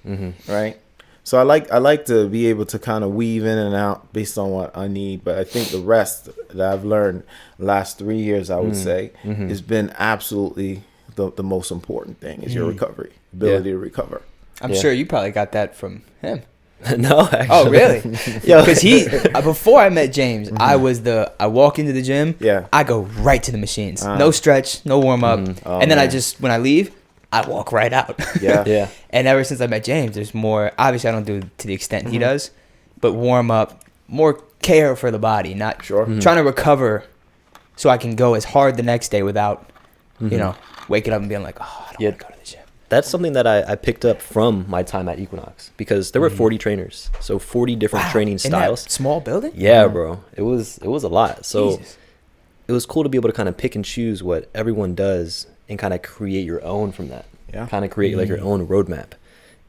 right? So I like to be able to kind of weave in and out based on what I need, but I think the rest that I've learned the last 3 years, I would say, has been absolutely the most important thing is your recovery, ability to recover. I'm sure you probably got that from him. No, actually. Oh, really? Yeah, because before I met James, I walk into the gym, I go right to the machines. No stretch, no warm up. And then when I leave, I walk right out. Yeah. And ever since I met James, there's more, obviously I don't do it to the extent he does, but warm up, more care for the body, not trying to recover so I can go as hard the next day without, you know, waking up and being like, oh, I don't want to go to the gym. That's something that I picked up from my time at Equinox, because there were 40 trainers, so 40 different training styles. In that small building? Yeah, bro. It was a lot. So it was cool to be able to kind of pick and choose what everyone does and kind of create your own from that. Yeah. Kind of create like your own roadmap.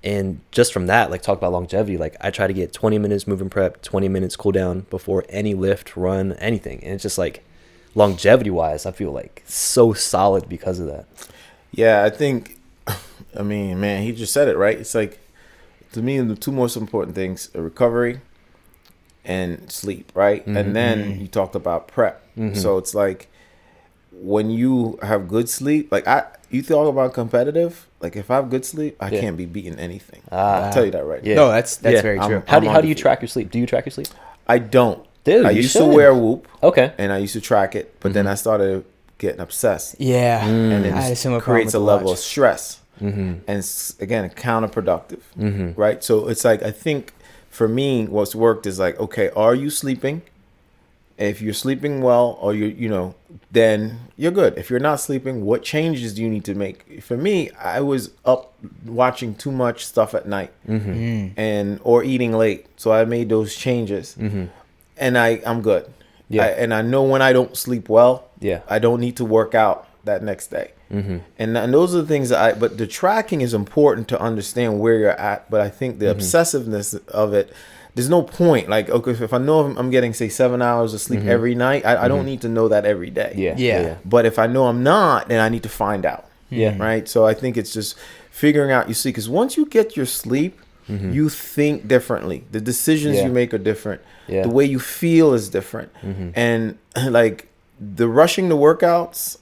And just from that, like talk about longevity, like I try to get 20 minutes movement prep, 20 minutes cool down before any lift, run, anything. And it's just like longevity wise, I feel like so solid because of that. Yeah, I mean, man, he just said it, right? It's like, to me, the two most important things are recovery and sleep, right? And then you talked about prep. So it's like, when you have good sleep, like you talk about competitive, like if I have good sleep, I can't be beating anything. I'll tell you that right now. No, that's very true. How do you track your sleep? Do you track your sleep? I don't. Dude, I used to wear Whoop. Okay. And I used to track it, but then I started getting obsessed. Yeah. And it creates a level of stress. And again, counterproductive, right? So it's like, I think for me, what's worked is like, okay, are you sleeping? If you're sleeping well, or then you're good. If you're not sleeping, what changes do you need to make? For me, I was up watching too much stuff at night, or eating late, so I made those changes, and I'm good. Yeah, and I know when I don't sleep well, I don't need to work out that next day. And those are the things but the tracking is important to understand where you're at. But I think the obsessiveness of it, there's no point. Like, okay, if I know I'm getting, say, 7 hours of sleep every night, I don't need to know that every day. Yeah. But if I know I'm not, then I need to find out. Yeah. Right. So I think it's just figuring out your sleep. Because once you get your sleep, you think differently. The decisions you make are different. The way you feel is different. And like the rushing the workouts,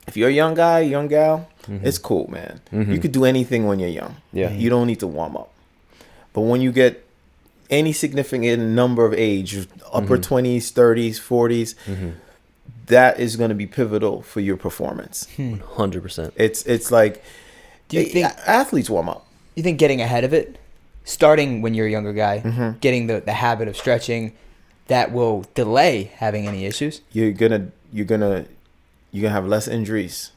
if you're a young guy, young gal, it's cool, man. You could do anything when you're young. Yeah. You don't need to warm up. But when you get any significant number of age, upper 20s, 30s, 40s, that is going to be pivotal for your performance. 100%. It's like, do you think athletes warm up? You think getting ahead of it, starting when you're a younger guy, getting the habit of stretching, that will delay having any issues? You're gonna have less injuries.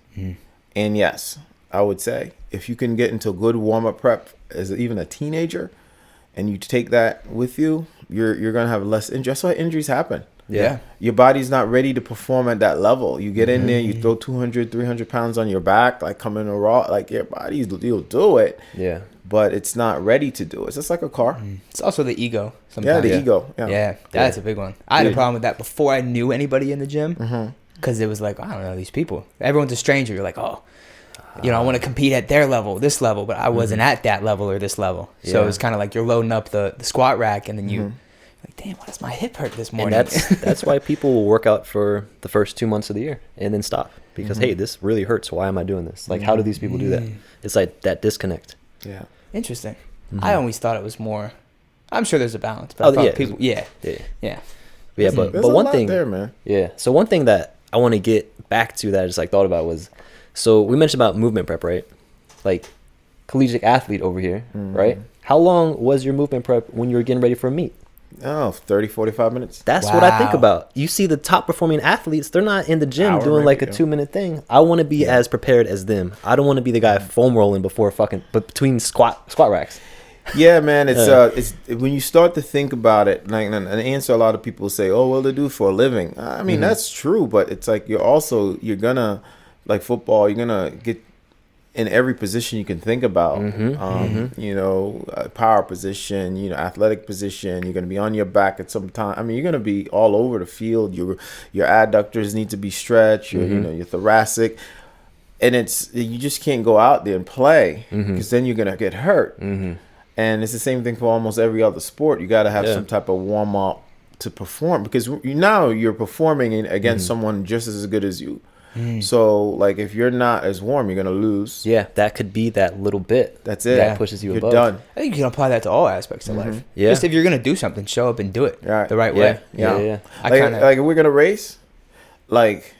And yes, I would say if you can get into good warm up prep as even a teenager, and you take that with you, you're gonna have less injury. That's why injuries happen. Yeah. Your body's not ready to perform at that level. You get in there, you throw 200, 300 pounds on your back, like come in a raw, like your body, you'll do it. Yeah. But it's not ready to do it. It's just like a car. It's also the ego. Sometimes. Yeah, the ego. Yeah, that's a big one. I had a problem with that before I knew anybody in the gym. Because it was like, I don't know these people. Everyone's a stranger. You're like, oh, I want to compete at their level, this level, but I wasn't at that level or this level. So it was kind of like you're loading up the squat rack, and then you like, damn, why does my hip hurt this morning? And that's why people will work out for the first 2 months of the year and then stop because hey, this really hurts. Why am I doing this? Like, how do these people do that? It's like that disconnect. Yeah. Interesting. I always thought it was more. I'm sure there's a balance, but people. But one thing there, man. Yeah. So one thing that I want to get back to that I just like thought about was, so we mentioned about movement prep, right? Like collegiate athlete over here, right? How long was your movement prep when you were getting ready for a meet? Oh, 30, 45 minutes. That's what I think about. You see the top performing athletes, they're not in the gym doing like a 2-minute thing. I want to be as prepared as them. I don't want to be the guy foam rolling between squat racks. Yeah, man, it's when you start to think about it, like an answer a lot of people say, oh, well, they do it for a living. I mean, that's true, but it's like you're gonna, like football, you're gonna get in every position you can think about, power position, athletic position. You're going to be on your back at some time. I mean, you're going to be all over the field. Your adductors need to be stretched. Your thoracic, and you just can't go out there and play because then you're going to get hurt. And it's the same thing for almost every other sport. You got to have some type of warm up to perform because now you're performing against someone just as good as you. So, like, if you're not as warm, you're going to lose. Yeah, that could be that little bit. That's it. That pushes you above. You're done. I think you can apply that to all aspects of life. Yeah. Just if you're going to do something, show up and do it the right way. Yeah. Like, if we're going to race, like,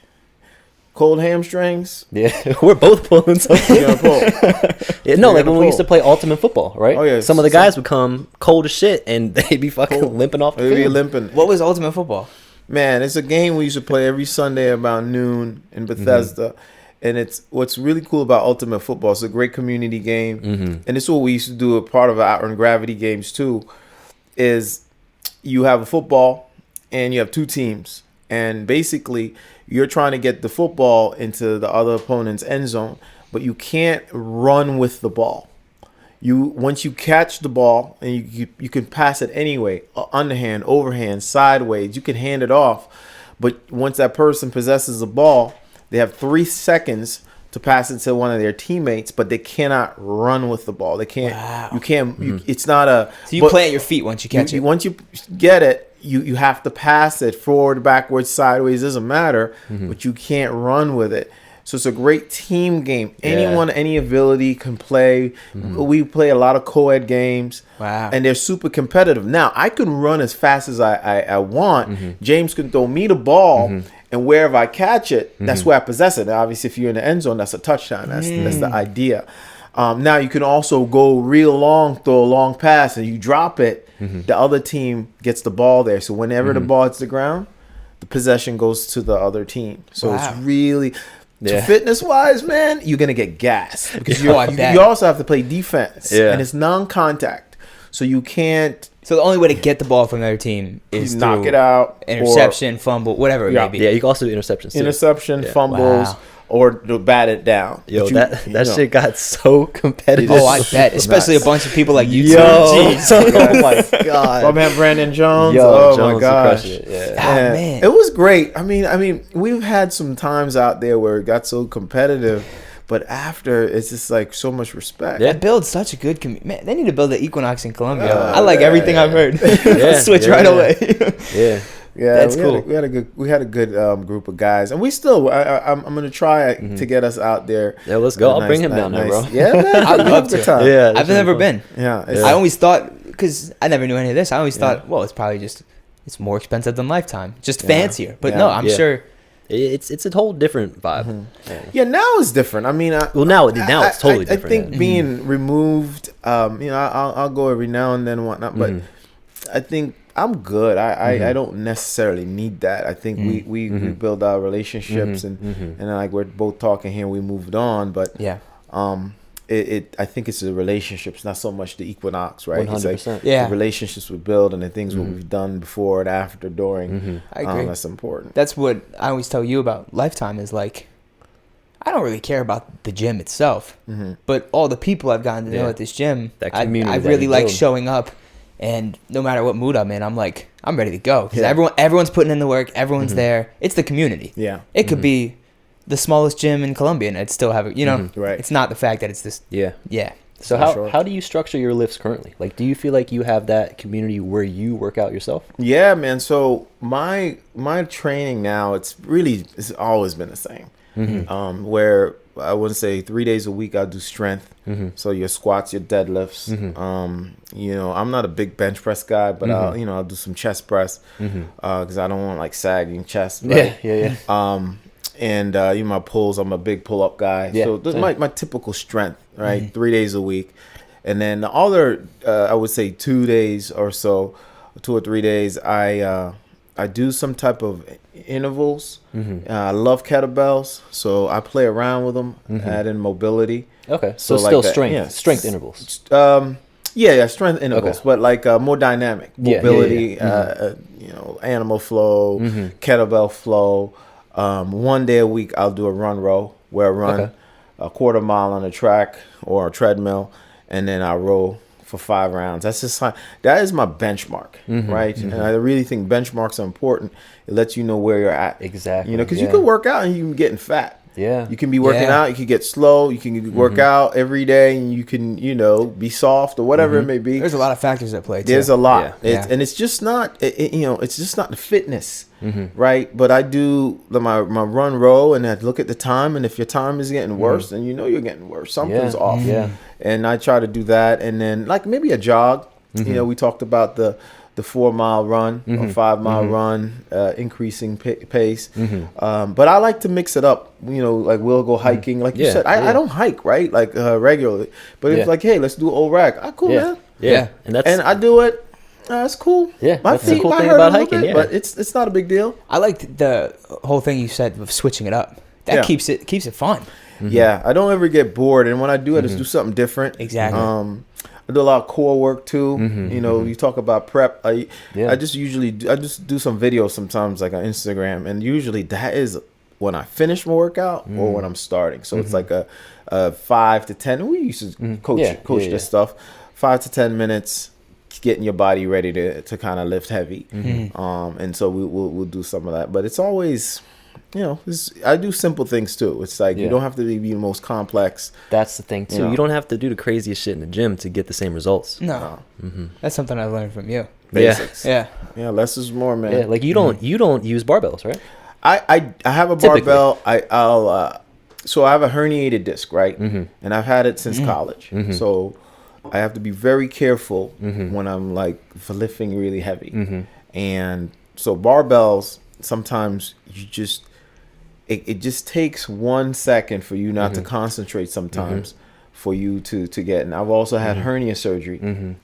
cold hamstrings. Yeah, we're both pulling something. You're going to pull. Like when we used to play ultimate football, right? Oh, yeah. Some of the guys would come cold as shit, and they'd be fucking limping off the field. They'd be limping. What was ultimate football? Man, it's a game we used to play every Sunday about noon in Bethesda. And it's what's really cool about Ultimate Football. It's a great community game. And it's what we used to do, a part of Outrun Gravity games too, is you have a football and you have two teams. And basically, you're trying to get the football into the other opponent's end zone, but you can't run with the ball. Once you catch the ball and you can pass it anyway, underhand, overhand, sideways, you can hand it off. But once that person possesses the ball, they have 3 seconds to pass it to one of their teammates, but they cannot run with the ball. They can't. Wow. You can't. It's not a. So you plant your feet once you catch it. Once you get it, you have to pass it forward, backwards, sideways. Doesn't matter, but you can't run with it. So it's a great team game. Anyone, any ability can play. We play a lot of co-ed games. Wow. And they're super competitive. Now, I can run as fast as I want. James can throw me the ball, and wherever I catch it, that's where I possess it. Now, obviously, if you're in the end zone, that's a touchdown. That's the idea. Now, you can also go real long, throw a long pass, and you drop it. The other team gets the ball there. So whenever the ball hits the ground, the possession goes to the other team. So it's really... So fitness-wise, man, you're going to get gassed. Because you also have to play defense. And it's non-contact. So you can't... So the only way to get the ball from the other team is to knock it out. Interception, fumble, whatever it may be. Yeah, you can also do interceptions too. Interception, fumbles, or to bat it down. Yo, that shit got so competitive. Oh, I bet. Especially a bunch of people like you two. Oh, my God. My man Brandon Jones. Jones my gosh. Man. It was great. I mean, we've had some times out there where it got so competitive. But after, it's just like so much respect. That builds such a good community. Man, they need to build the Equinox in Colombia. I like everything I've heard. Switch right away. Yeah, that's cool. We had a good group of guys, and we still. I'm gonna try to get us out there. Yeah, let's go. I'll bring him down there, bro. Yeah, man, I'd love to. Yeah, I've never been. Yeah, I always thought, because I never knew any of this. I always thought, well, it's probably just it's more expensive than Lifetime, just fancier. But no, I'm sure. It's a whole different vibe. Yeah, now it's different. I mean, now it's totally different. I think being removed, I'll go every now and then and whatnot, but I think I'm good. I don't necessarily need that. I think we build our relationships and like we're both talking here, we moved on, but I think it's the relationships, not so much the equinox, right? 100%. It's like the relationships we build and the things what we've done before and after, during. I agree. That's important. That's what I always tell you about Lifetime is like, I don't really care about the gym itself, but all the people I've gotten to know at this gym, I really like showing up, and no matter what mood I'm in, I'm like, I'm ready to go because everyone's putting in the work, everyone's there. It's the community. Yeah, it could be the smallest gym in Colombia, and I'd still have it. You know, right? It's not the fact that it's this. Yeah. So how do you structure your lifts currently? Like, do you feel like you have that community where you work out yourself? Yeah, man. So my training now, it's always been the same. Where I wouldn't say 3 days a week I'll do strength. So your squats, your deadlifts. You know, I'm not a big bench press guy, but I'll do some chest press because I don't want like sagging chest. Right? Yeah. And my pulls, I'm a big pull-up guy. Yeah, so that's my typical strength, right? 3 days a week. And then the other, I would say 2 days or so, 2 or 3 days, I do some type of intervals. I love kettlebells, so I play around with them, add in mobility. Okay, so still like strength intervals. Strength intervals, but like more dynamic mobility. Animal flow, kettlebell flow. 1 day a week I'll do a run row where I run a quarter mile on a track or a treadmill, and then I row for 5 rounds. That is my benchmark, right? And I really think benchmarks are important. It lets you know where you're at. Exactly. Because you can work out and you can get fat. Yeah. You can be working out, you can get slow, you can work out every day, and you can, be soft or whatever it may be. There's a lot of factors at play too. There's a lot. And it's just not it's just not the fitness. Right? But I do my run row, and I look at the time, and if your time is getting worse, then you're getting worse. Something's off. Yeah. And I try to do that, and then like maybe a jog. We talked about the 4 mile run or 5 mile run, increasing pace. But I like to mix it up. Like we'll go hiking, like you said. I don't hike, right? Like regularly. But it's like, hey, let's do old rack. Cool, man. Yeah. And I do it. That's cool. Yeah, my that's feet the cool might thing hurt about a little hiking. bit, but it's not a big deal. I liked the whole thing you said of switching it up. That keeps it fun. Yeah, I don't ever get bored, and when I do, I just do something different. Exactly. I do a lot of core work too. You talk about prep. I just do some videos sometimes, like on Instagram, and usually that is when I finish my workout or when I'm starting. So it's like a 5 to 10. We used to coach this stuff. 5 to 10 minutes. Getting your body ready to kind of lift heavy, and so we'll do some of that. But it's always, I do simple things too. It's like you don't have to be the most complex. That's the thing too. You don't have to do the craziest shit in the gym to get the same results. No, that's something I learned from you. Basics. Yeah. Less is more, man. Yeah, like you don't use barbells, right? I have a barbell. So I have a herniated disc, right, and I've had it since college. So I have to be very careful when I'm like lifting really heavy. And so barbells, sometimes it just takes 1 second for you not to concentrate sometimes for you to get. And I've also had hernia surgery,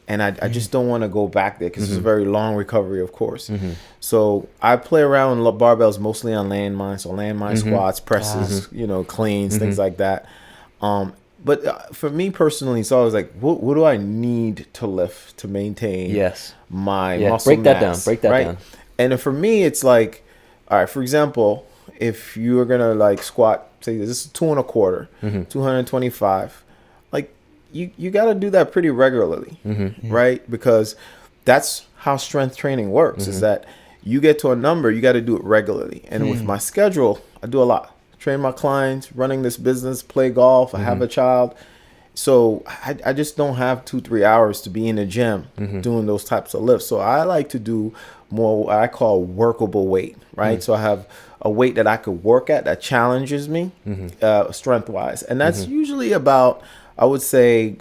and I just don't want to go back there because it's a very long recovery, of course. So I play around with barbells mostly on landmines, so landmine squats, presses, cleans, things like that. But for me personally, it's always like, what do I need to lift to maintain my muscle mass? Break that down. And for me, it's like, all right, for example, if you're going to like squat, say this is 2 1/4, 225, like you got to do that pretty regularly, right? Because that's how strength training works, is that you get to a number, you got to do it regularly. And with my schedule, I do a lot. Train my clients, running this business, play golf, I have a child. So I just don't have 2-3 hours to be in the gym doing those types of lifts. So I like to do more what I call workable weight, right? So I have a weight that I could work at that challenges me strength-wise. And that's usually about, I would say,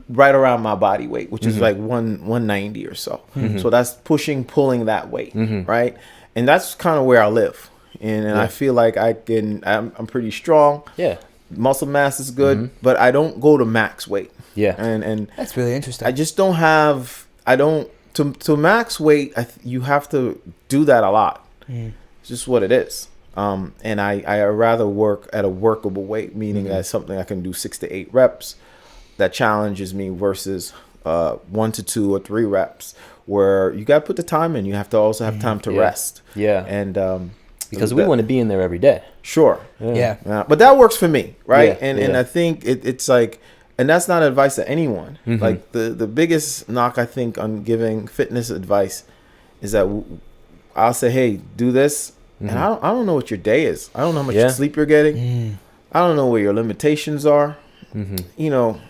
right around my body weight, which is like 190 or so. So that's pulling that weight, right? And that's kind of where I live. And I feel like I'm pretty strong. Yeah. Muscle mass is good, but I don't go to max weight. Yeah. And that's really interesting. I just don't have, to max weight, you have to do that a lot. It's just what it is. And I rather work at a workable weight, meaning that's something I can do 6 to 8 reps that challenges me versus 1 to 2 or 3 reps where you got to put the time in. You have to also have time to rest. Yeah. And because we want to be in there every day. Sure. Yeah. But that works for me, right? Yeah. And I think it's like, and that's not advice to anyone. Like the biggest knock I think on giving fitness advice is that I'll say, hey, do this. And I don't know what your day is. I don't know how much sleep you're getting. I don't know where your limitations are. You know,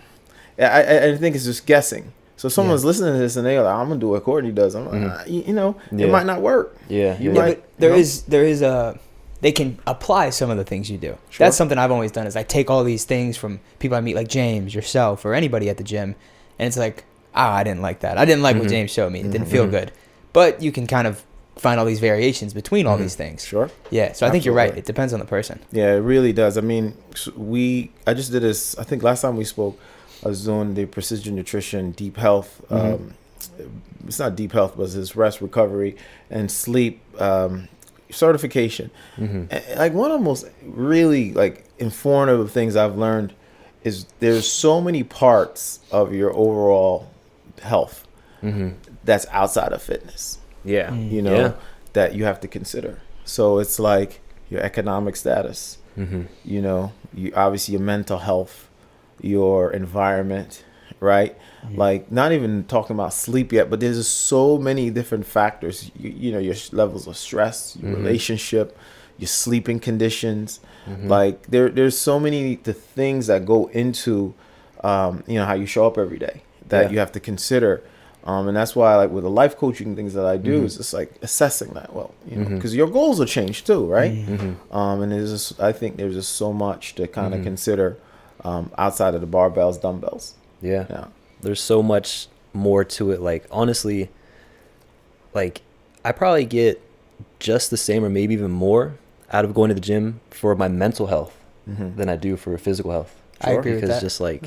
I think it's just guessing. So if someone's listening to this and they're like, I'm gonna do what Courtney does. I'm like, you know, it might not work. Yeah. But there is a, they can apply some of the things you do. Sure. That's something I've always done is I take all these things from people I meet like James, yourself, or anybody at the gym. And it's like, I didn't like that. I didn't like what James showed me. It didn't feel good. But you can kind of find all these variations between all these things. Sure. Yeah. So I think you're right. It depends on the person. Yeah, it really does. I mean, I just did this, I think last time we spoke, I was doing the precision nutrition, deep health. It's not deep health, but it's rest, recovery, and sleep certification. And like one of the most really like informative things I've learned is there's so many parts of your overall health that's outside of fitness. Yeah. You know, that you have to consider. So it's like your economic status, you know, obviously your mental health, your environment, right? Like not even talking about sleep yet, but there's just so many different factors, you know, your levels of stress, your relationship, your sleeping conditions. Like there's so many the things that go into, you know, how you show up every day that you have to consider. And that's why like with the life coaching things that I do is just like assessing that, well, you know, because your goals will change too, right? And there's just, I think there's just so much to kind of consider outside of the barbells, dumbbells. Yeah. There's so much more to it. Like, honestly, like, I probably get just the same or maybe even more out of going to the gym for my mental health than I do for physical health. I agree with that. Because just like,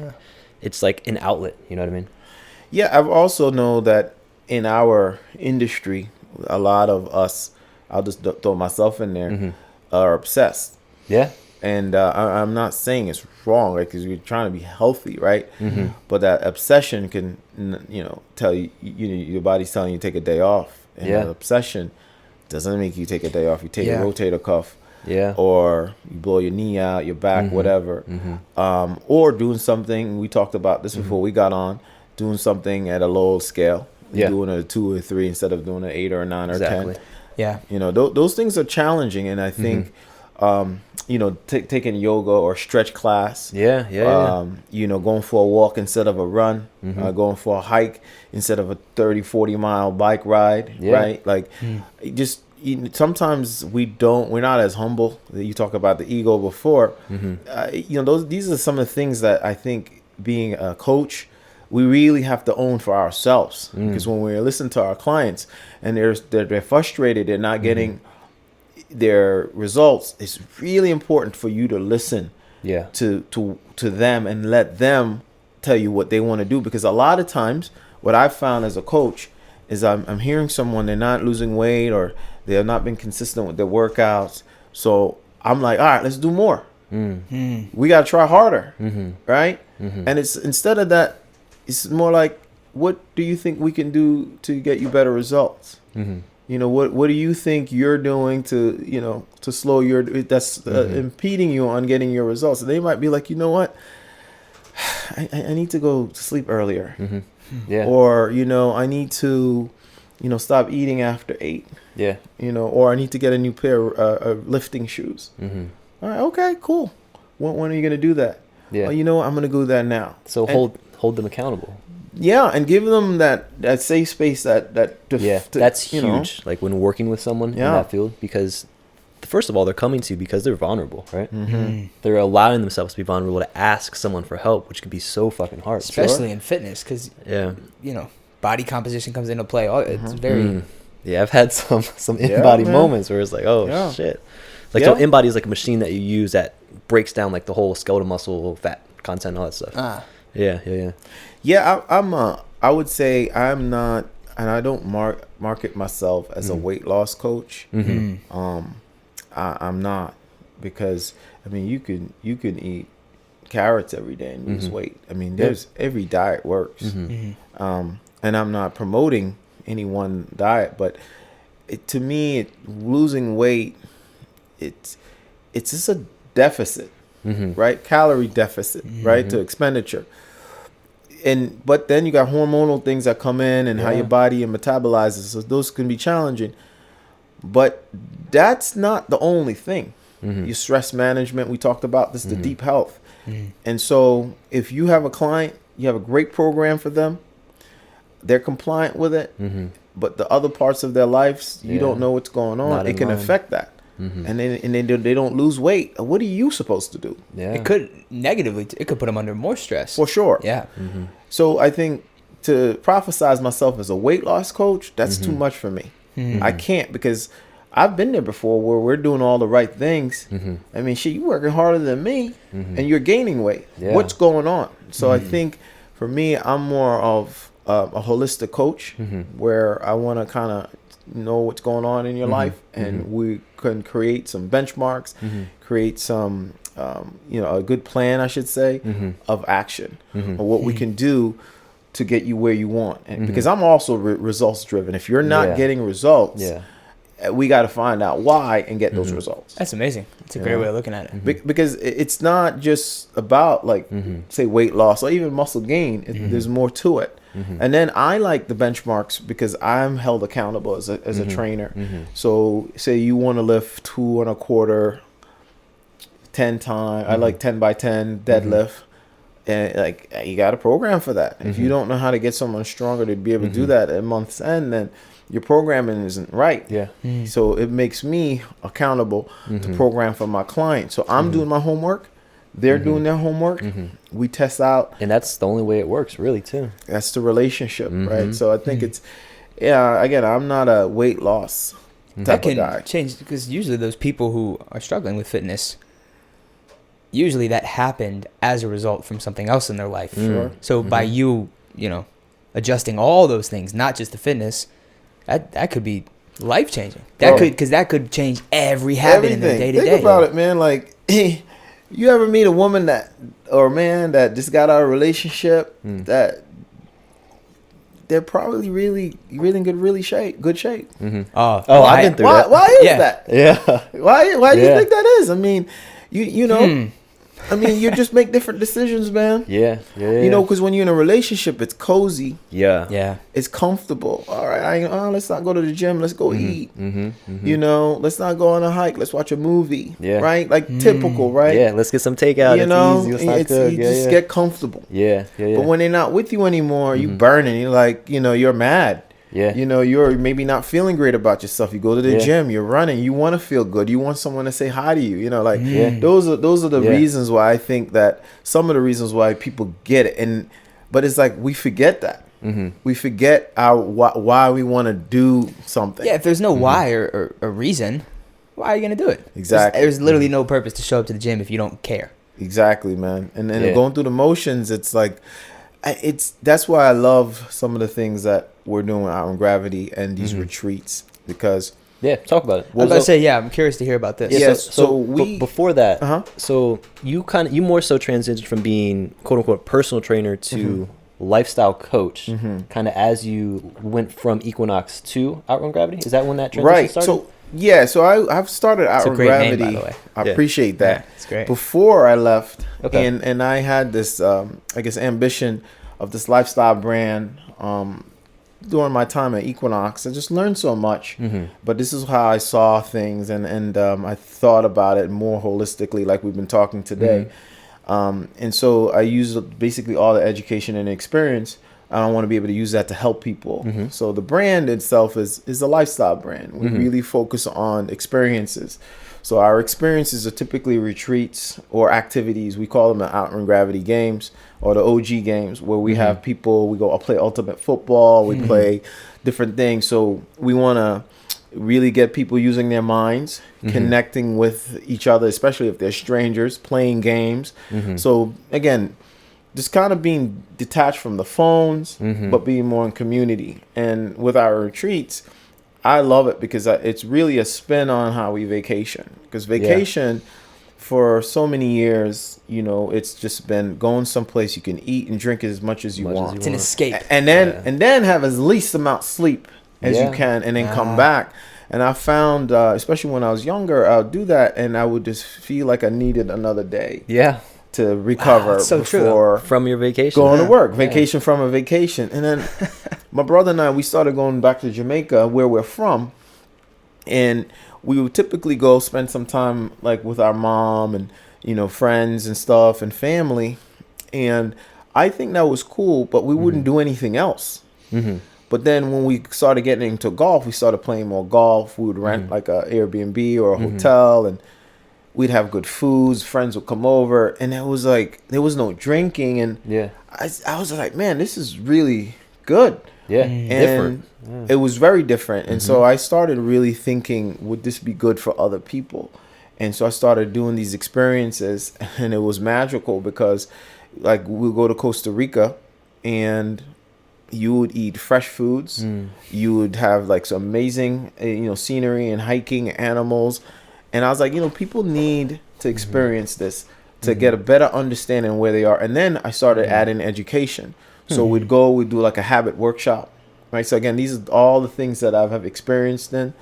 it's like an outlet, you know what I mean? Yeah, I've also know that in our industry, a lot of us, I'll just throw myself in there, are obsessed. Yeah. And I'm not saying it's wrong, right? Because you're trying to be healthy, right? But that obsession can, you know, tell you, you know, your body's telling you to take a day off. And that obsession doesn't make you take a day off. You take a rotator cuff. Or you blow your knee out, your back, whatever. Or doing something, we talked about this before we got on, doing something at a low scale. Doing a 2 or 3 instead of doing an 8 or a 9 or 10. Yeah. You know, those things are challenging. And I think, you know, taking yoga or stretch class. You know, going for a walk instead of a run, going for a hike instead of a 30, 40 mile bike ride, right? Like just sometimes we're not as humble. You talk about the ego before, you know, these are some of the things that I think being a coach, we really have to own for ourselves. Because when we listen to our clients and they're frustrated, they're not getting their results, it's really important for you to listen to them and let them tell you what they want to do. Because a lot of times what I've found as a coach is I'm hearing someone, they're not losing weight or they have not been consistent with their workouts. So I'm like, all right, let's do more. We got to try harder, right? And it's instead of that, it's more like, what do you think we can do to get you better results? You know, what do you think you're doing to, you know, to slow your, that's impeding you on getting your results? And they might be like, you know what, I need to go to sleep earlier. Or, you know, I need to, you know, stop eating after 8. You know, or I need to get a new pair of lifting shoes. All right, okay, cool. When are you going to do that? Oh, you know what, I'm going to do that now. So hold them accountable. And give them that safe space that's huge. Know. Like when working with someone in that field, because first of all, they're coming to you because they're vulnerable, right? They're allowing themselves to be vulnerable to ask someone for help, which can be so fucking hard, especially in fitness, because you know, body composition comes into play. It's very I've had some in-body moments where it's like, oh shit, like so in-body is like a machine that you use that breaks down like the whole skeletal muscle, fat content, all that stuff. I would say I'm not, and I don't market myself as a weight loss coach. I'm not, because I mean you can eat carrots every day and lose weight. I mean, every diet works. And I'm not promoting any one diet, but to me, losing weight, it's just a deficit, right? Calorie deficit, right? To expenditure. But then you got hormonal things that come in and how your body metabolizes. So those can be challenging. But that's not the only thing. Your stress management, we talked about this, the deep health. And so if you have a client, you have a great program for them, they're compliant with it, but the other parts of their lives, you don't know what's going on. It can affect that. And then they don't lose weight. What are you supposed to do? It could it could put them under more stress. For sure. Yeah. So I think to prophesize myself as a weight loss coach, that's too much for me. I can't, because I've been there before where we're doing all the right things. I mean, shit, you're working harder than me and you're gaining weight. What's going on? So I think for me, I'm more of a holistic coach where I want to kind of know what's going on in your life, and we can create some benchmarks, create some, a good plan, I should say, of action or what we can do to get you where you want. And because I'm also results driven. If you're not getting results, we got to find out why and get those results. That's amazing. That's a great way of looking at it. Because it's not just about like say weight loss or even muscle gain. There's more to it. And then I like the benchmarks because I'm held accountable as a trainer. So say you want to lift 2.25, 10 times. I like 10 by 10 deadlift. And like, you got a program for that. If you don't know how to get someone stronger to be able to do that at month's end, then your programming isn't right. So it makes me accountable to program for my client. So I'm doing my homework. They're doing their homework. We test out. And that's the only way it works, really, too. That's the relationship, right? So I think it's, again, I'm not a weight loss type of guy. That can change, because usually those people who are struggling with fitness, usually that happened as a result from something else in their life. So by you, adjusting all those things, not just the fitness, that could be life changing. That could change every habit in their day to day. Think about it, man. Like, you ever meet a woman or a man that just got out of a relationship that they're probably really in good shape. I've been through that. Why is that? Yeah. Why do you think that is? I mean, you know. I mean, you just make different decisions, man. Yeah. Because when you're in a relationship, it's cozy. Yeah. It's comfortable. All right, let's not go to the gym. Let's go eat. Let's not go on a hike. Let's watch a movie. Yeah. Right? Like typical, right? Yeah, let's get some takeout. It's easy. You just get comfortable. Yeah. But when they're not with you anymore, you burning. You're like, you're mad. Yeah. You're maybe not feeling great about yourself. You go to the gym, you're running, you want to feel good. You want someone to say hi to you. Those are the reasons why I think that some of the reasons why people get it. But it's like we forget that. We forget why we want to do something. Yeah, if there's no why or reason, why are you going to do it? Exactly. There's literally no purpose to show up to the gym if you don't care. Exactly, man. And then going through the motions, it's like, that's why I love some of the things that we're doing with Outrun Gravity and these retreats, because talk about it. I was about to say, I'm curious to hear about this. So before that, so you more so transitioned from being quote unquote personal trainer to lifestyle coach, kind of as you went from Equinox to Outrun Gravity. Is that when that transition started? So I've started Outrun Gravity. Name, by the way. I appreciate that. Yeah, it's great. Before I left, and I had this, ambition of this lifestyle brand during my time at Equinox. I just learned so much. But this is how I saw things, and I thought about it more holistically, like we've been talking today. And so I used basically all the education and experience. I don't want to be able to use that to help people. So the brand itself is a lifestyle brand. We really focus on experiences. So our experiences are typically retreats or activities. We call them the Outrun Gravity games or the OG games, where we have people, we go play ultimate football, we play different things. So we want to really get people using their minds, connecting with each other, especially if they're strangers, playing games. So again, just kind of being detached from the phones, but being more in community. And with our retreats, I love it because it's really a spin on how we vacation. Because vacation for so many years, you know, it's just been going someplace you can eat and drink as much as you want. It's an escape. And then have as least amount sleep as you can, and then come back. And I found, especially when I was younger, I would do that, and I would just feel like I needed another day. Yeah. To recover before from your vacation, going to work, vacation from a vacation. And then my brother and I, we started going back to Jamaica, where we're from, and we would typically go spend some time like with our mom and, you know, friends and stuff and family. And I think that was cool, but we wouldn't do anything else. But then when we started getting into golf, we started playing more golf. We would rent like a Airbnb or a hotel, and we'd have good foods. Friends would come over, and it was like there was no drinking, and I was like, man, this is really good. And different. It was very different. And so I started really thinking, would this be good for other people? And so I started doing these experiences, and it was magical because, like, we'll go to Costa Rica, and you would eat fresh foods. You would have like some amazing, you know, scenery and hiking, animals. And I was like, you know, people need to experience this to get a better understanding of where they are. And then I started adding education. So we'd do like a habit workshop, right? So again, these are all the things that I have experienced in.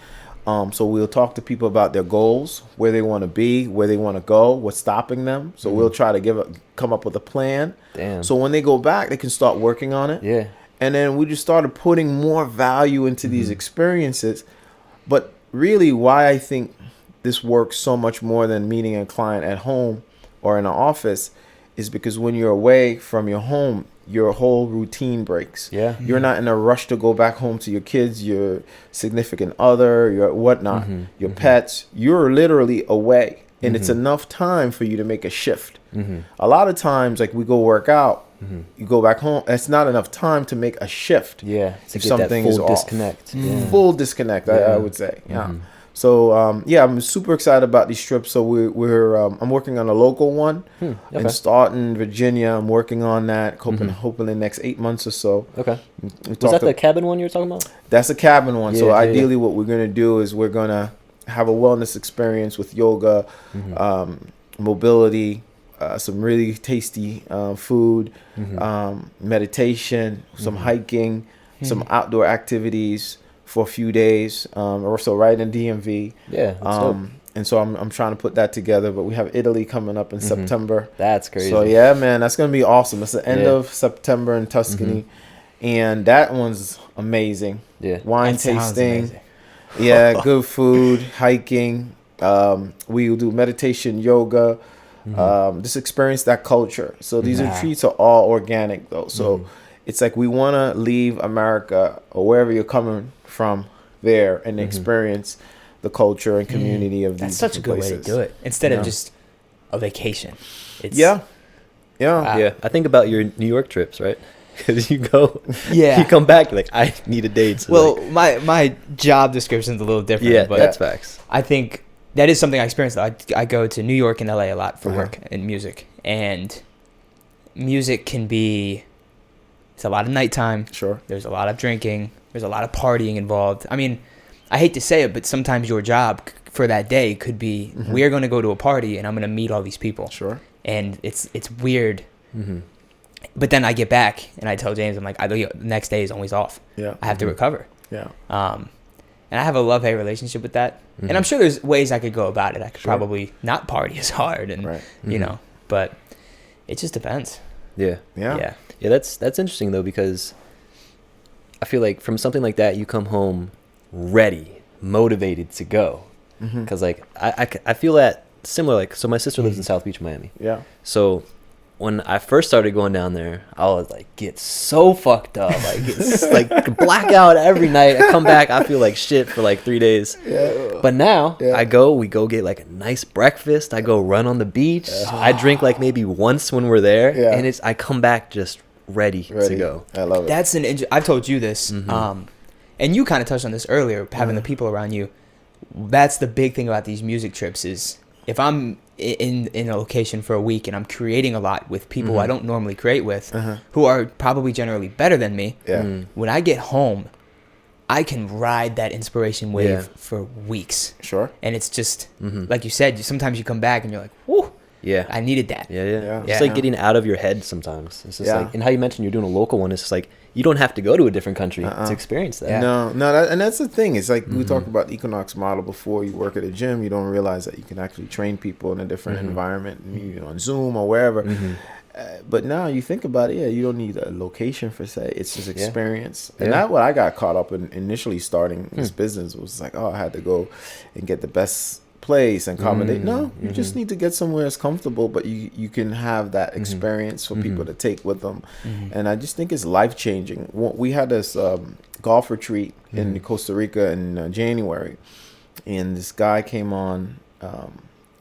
So we'll talk to people about their goals, where they want to be, where they want to go, what's stopping them. So we'll try to come up with a plan. So when they go back, they can start working on it. And then we just started putting more value into these experiences. But really, why I think this works so much more than meeting a client at home or in an office is because when you're away from your home, your whole routine breaks. You're not in a rush to go back home to your kids, your significant other, your whatnot, your pets. You're literally away, and it's enough time for you to make a shift. A lot of times, like, we go work out, you go back home, it's not enough time to make a shift. To if get something that is full off. disconnect. Full disconnect, I would say. So I'm super excited about these trips. So I'm working on a local one in Staunton, Virginia. I'm working on that, hoping in the next 8 months or so. Was that the cabin one you were talking about? That's a cabin one. So ideally, what we're gonna do is we're gonna have a wellness experience with yoga, mobility, some really tasty food, meditation, some hiking, some outdoor activities for a few days, or so right in DMV. And so I'm trying to put that together, but we have Italy coming up in September. That's crazy. So yeah, man, that's gonna be awesome. It's the end of September in Tuscany, and that one's amazing. Wine tasting, good food, hiking. We will do meditation, yoga. Just experience that culture. So these retreats are all organic though. So it's like we want to leave America or wherever you're coming from there and experience the culture and community of these places. That's such a good way to do it. Instead of just a vacation. It's, I think about your New York trips, right? Because you go, you come back, you're like, I need a date. So well, like, my job description is a little different. But that's facts. I think that is something I experienced. I go to New York and LA a lot for work and music. And music can be, it's a lot of nighttime. There's a lot of drinking. There's a lot of partying involved. I mean, I hate to say it, but sometimes your job for that day could be, we're going to go to a party and I'm going to meet all these people. And it's weird. But then I get back and I tell James, I'm like, the next day is always off. I have to recover. And I have a love-hate relationship with that. And I'm sure there's ways I could go about it. I could probably not party as hard and, you know, but it just depends. Yeah, that's interesting though, because I feel like from something like that, you come home ready, motivated to go. Because like I feel that similar. Like, so my sister lives in South Beach, Miami. So when I first started going down there, I was like, get so fucked up, like it's like blackout every night. I come back, I feel like shit for like 3 days. But now we go get like a nice breakfast. I go run on the beach. I drink like maybe once when we're there, and I come back just ready to go. I love it. That's I've told you this, and you kind of touched on this earlier, having the people around you. That's the big thing about these music trips is if I'm in a location for a week and I'm creating a lot with people I don't normally create with, who are probably generally better than me, when I get home, I can ride that inspiration wave for weeks. Sure. And it's just, like you said, sometimes you come back and you're like, whoo. Yeah. I needed that. Yeah. It's like getting out of your head sometimes. It's just like, and how you mentioned you're doing a local one, it's just like, you don't have to go to a different country to experience that. No, and that's the thing. It's like we talked about the Equinox model before. You work at a gym, you don't realize that you can actually train people in a different environment, on Zoom or wherever. But now you think about it, you don't need a location per se. It's just experience. And that's what I got caught up in initially starting this business. Was like, I had to go and get the best place and accommodate. No, you just need to get somewhere that's comfortable, but you can have that experience for people to take with them. And I just think it's life changing. We had this golf retreat in Costa Rica in January, and this guy came on,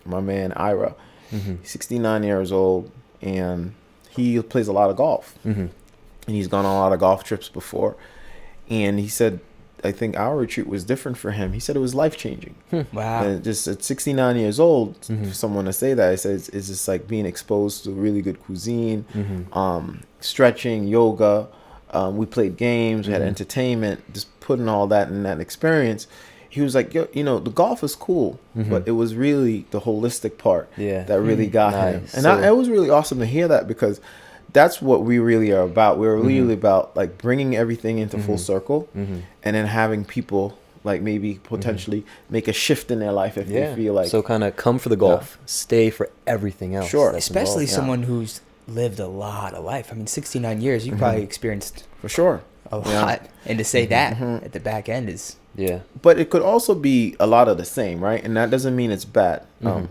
my man Ira. He's 69 years old, and he plays a lot of golf, and he's gone on a lot of golf trips before. And he said, I think our retreat was different for him. He said it was life changing. Wow! And just at 69 years old, for someone to say that, it's just like being exposed to really good cuisine, stretching, yoga. We played games, we had entertainment. Just putting all that in that experience. He was like, the golf is cool, but it was really the holistic part that really got him. And it was really awesome to hear that, because that's what we really are about. We're really about like bringing everything into full circle, and then having people like maybe potentially make a shift in their life if they feel like. So kind of come for the golf, stay for everything else. Sure. Especially someone who's lived a lot of life. I mean, 69 years, you probably experienced for sure a lot. And to say that at the back end is... Yeah. But it could also be a lot of the same, right? And that doesn't mean it's bad.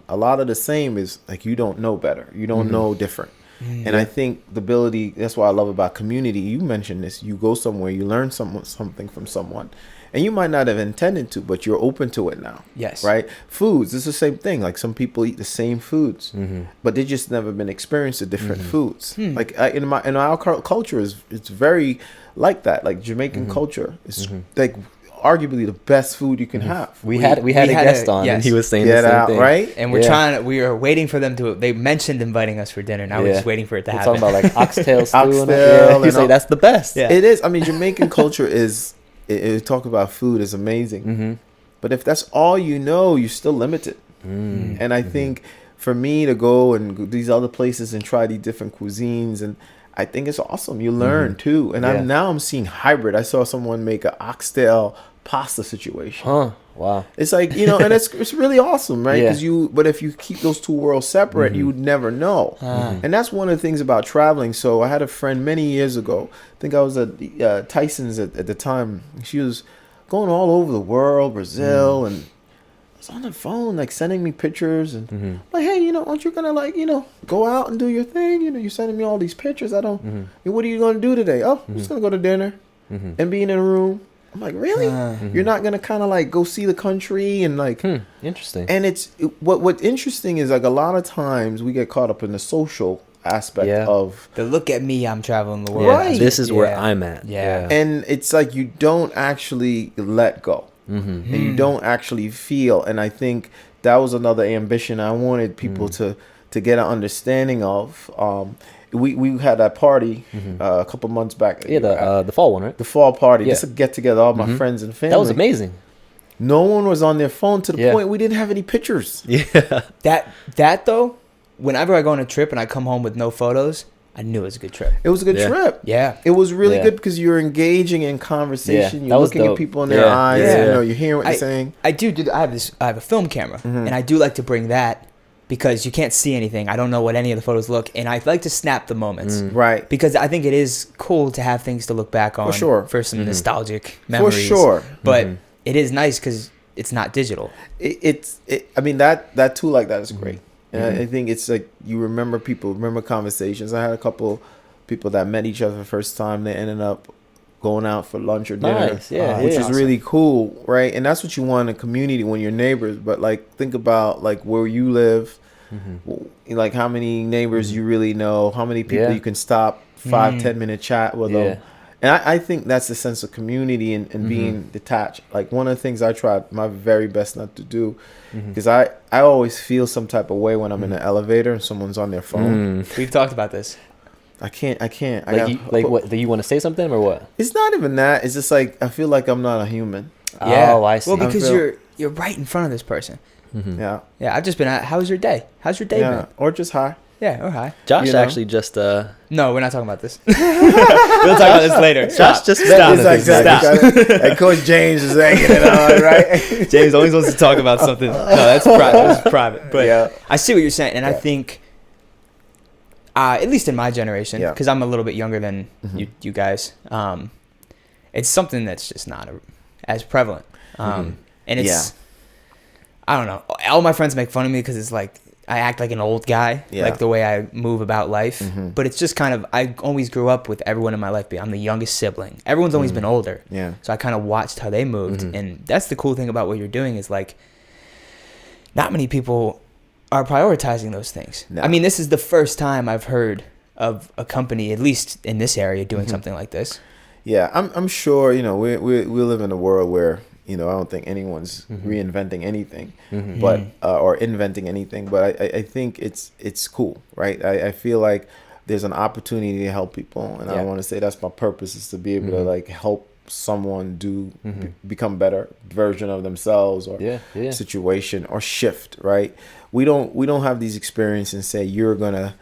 A lot of the same is like you don't know better. You don't know different. And I think the ability, that's what I love about community. You mentioned this. You go somewhere, you learn something from someone. And you might not have intended to, but you're open to it now. Yes. Right? Foods, it's the same thing. Like some people eat the same foods, but they just never been experienced to different foods. Like in our culture, it's very like that. Like Jamaican culture is like arguably the best food you can have. We had a guest on, and he was saying the same thing. Right? And we are waiting for them to, they mentioned inviting us for dinner. Now we're just waiting for it to happen. We're talking about like oxtail stew. He's like, that's the best. Yeah. It is. I mean, Jamaican culture is, it talk about food is amazing. But if that's all you know, you're still limited. And I think for me to go and go these other places and try these different cuisines, and I think it's awesome. You learn too. And I'm seeing hybrid. I saw someone make an oxtail pasta situation. Wow. It's like, and it's really awesome, right? But if you keep those two worlds separate, you would never know. And that's one of the things about traveling. So I had a friend many years ago. I think I was at Tyson's at the time. She was going all over the world, Brazil, and I was on the phone, like sending me pictures, and like, hey, aren't you gonna like, go out and do your thing? You're sending me all these pictures. I don't. What are you gonna do today? Oh, I'm just gonna go to dinner and be in a room. I'm like, really? You're not gonna kind of like go see the country and like interesting. And what's interesting is like a lot of times we get caught up in the social aspect of the look at me, I'm traveling the world. Right. This is where I'm at. And it's like you don't actually let go, and you don't actually feel. And I think that was another ambition I wanted people to get an understanding of. We had that party a couple months back. The fall one, right? The fall party. Just to get together all my friends and family. That was amazing. No one was on their phone to the point we didn't have any pictures. That though, whenever I go on a trip and I come home with no photos, I knew it was a good trip. It was a good trip. Yeah. It was really good because you're engaging in conversation. You're looking at people in their eyes. You're hearing what they're saying. I have a film camera, and I do like to bring that, because you can't see anything. I don't know what any of the photos look, and I like to snap the moments. Right. Because I think it is cool to have things to look back on. For sure. For some nostalgic memories. For sure. But it is nice because it's not digital. I mean, that tool like that is great. And I think it's like you remember conversations. I had a couple people that met each other the first time. They ended up going out for lunch or dinner, which is really cool, right? And that's what you want in a community when you're neighbors. But like, think about like where you live, like how many neighbors you really know, how many people you can stop 5-10 minute chat with them. And I think that's the sense of community and being detached. Like one of the things I tried my very best not to do, because I always feel some type of way when I'm in an elevator and someone's on their phone. We've talked about this. I can't. What? Do you want to say something or what? It's not even that. It's just like I feel like I'm not a human. Yeah. Oh, I see. Well, because you're right in front of this person. Mm-hmm. Yeah. Yeah. I've just been at. How's your day? How's your day been? Or just hi. Yeah. Or hi. Josh actually just. No, we're not talking about this. We'll talk about this later. Josh just stop. And Coach James is hanging it on, right? James always wants to talk about something. No, that's private. That's private. But I see what you're saying, and I think, at least in my generation, because I'm a little bit younger than you guys, it's something that's just not as prevalent. And it's, I don't know. All my friends make fun of me because it's like I act like an old guy, like the way I move about life. But it's just kind of, I always grew up with everyone in my life. I'm the youngest sibling. Everyone's always been older. Yeah. So I kind of watched how they moved. And that's the cool thing about what you're doing is like, not many people are prioritizing those things. No. I mean, this is the first time I've heard of a company, at least in this area, doing something like this. Yeah, I'm sure, you know, we live in a world where, you know, I don't think anyone's reinventing anything, but or inventing anything. But I think it's cool, right? I feel like there's an opportunity to help people, and I want to say that's my purpose, is to be able to like help someone become better version of themselves or situation or shift. Right? We don't have these experiences and say you're gonna,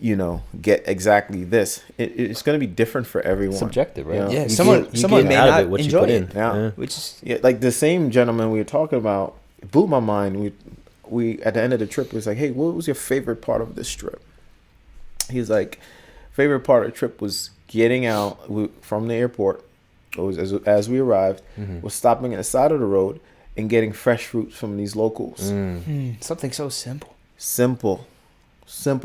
you know, get exactly this. It's going to be different for everyone. Subjective, right? You know? Yeah, someone may not enjoy it. Yeah. Which is like the same gentleman we were talking about. It blew my mind. We at the end of the trip was like, hey, what was your favorite part of this trip? He's like, favorite part of the trip was getting out from the airport. It was as we arrived, was stopping at the side of the road and getting fresh fruits from these locals. Something so simple. Simple.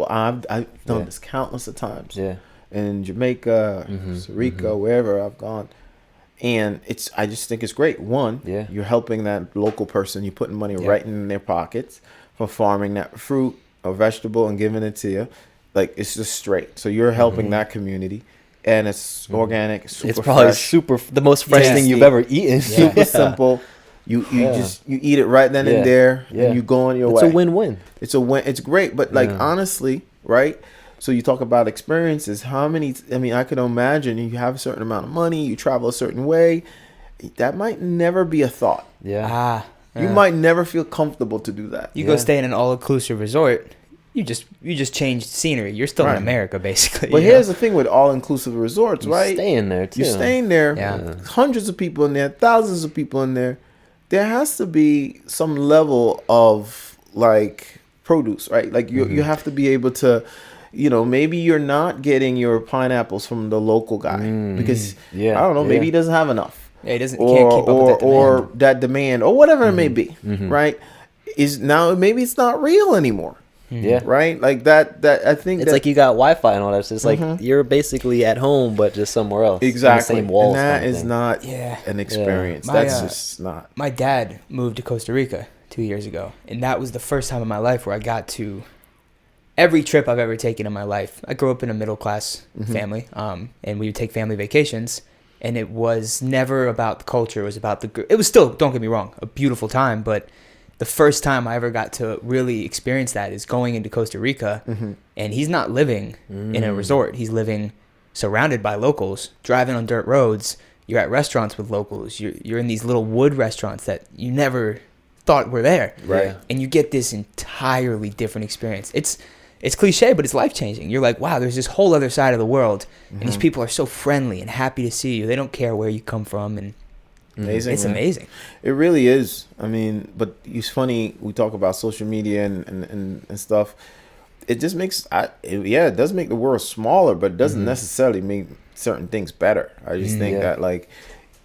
I've done this countless of times. Yeah. In Jamaica, Costa Rica, wherever I've gone. And I just think it's great. One, you're helping that local person. You're putting money right in their pockets for farming that fruit or vegetable and giving it to you. Like, it's just straight. So you're helping that community. And it's organic, super It's probably fresh. the most fresh thing you've ever eaten. Super simple. You eat it right then and there, and you go on your way. It's a win-win. It's a win. It's great, but like honestly, right? So you talk about experiences. How many? I mean, I can imagine you have a certain amount of money, you travel a certain way. That might never be a thought. Yeah. You might never feel comfortable to do that. You go stay in an all-inclusive resort. You just changed scenery. You're still in America, basically. But here's the thing with all-inclusive resorts, right? You're staying there too. You're staying there. Yeah. Hundreds of people in there, thousands of people in there. There has to be some level of like produce, right? Like you have to be able to, you know, maybe you're not getting your pineapples from the local guy because I don't know, maybe he doesn't have enough. Yeah, he doesn't. He can't keep up with that demand. Or that demand or whatever it may be, right? Is now maybe it's not real anymore. Yeah. Right? Like that I think it's like you got Wi-Fi and all that. So it's like you're basically at home but just somewhere else. Exactly. The same walls. And that is not an experience. That's just not. My dad moved to Costa Rica 2 years ago, and that was the first time in my life where I got to every trip I've ever taken in my life. I grew up in a middle class family, and we would take family vacations, and it was never about the culture. It was about it was still, don't get me wrong, a beautiful time, but the first time I ever got to really experience that is going into Costa Rica, and he's not living in a resort. He's living surrounded by locals, driving on dirt roads. You're at restaurants with locals. You're in these little wood restaurants that you never thought were there. Right. And you get this entirely different experience. It's cliche, but it's life-changing. You're like, wow, there's this whole other side of the world, and these people are so friendly and happy to see you. They don't care where you come from, and amazing. It's amazing. It really is. I mean, but it's funny, we talk about social media and stuff. It just makes it does make the world smaller, but it doesn't necessarily make certain things better. I just think that like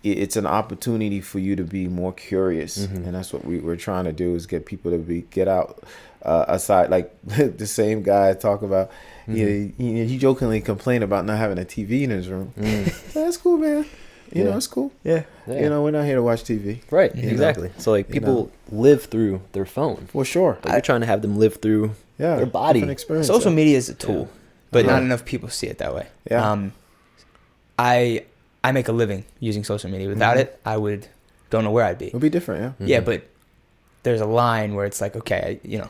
it's an opportunity for you to be more curious, and that's what we're trying to do, is get people to get out aside. Like the same guy I talk about, he jokingly complained about not having a TV in his room. That's cool, man. You know, it's cool. Yeah. You know, we're not here to watch TV. Right. Exactly. So like people live through their phone. For sure. But you're trying to have them live through their body. Social media is a tool, but not enough people see it that way. Yeah. I make a living using social media. Without it, don't know where I'd be. It would be different, yeah. Yeah, but there's a line where it's like, okay, you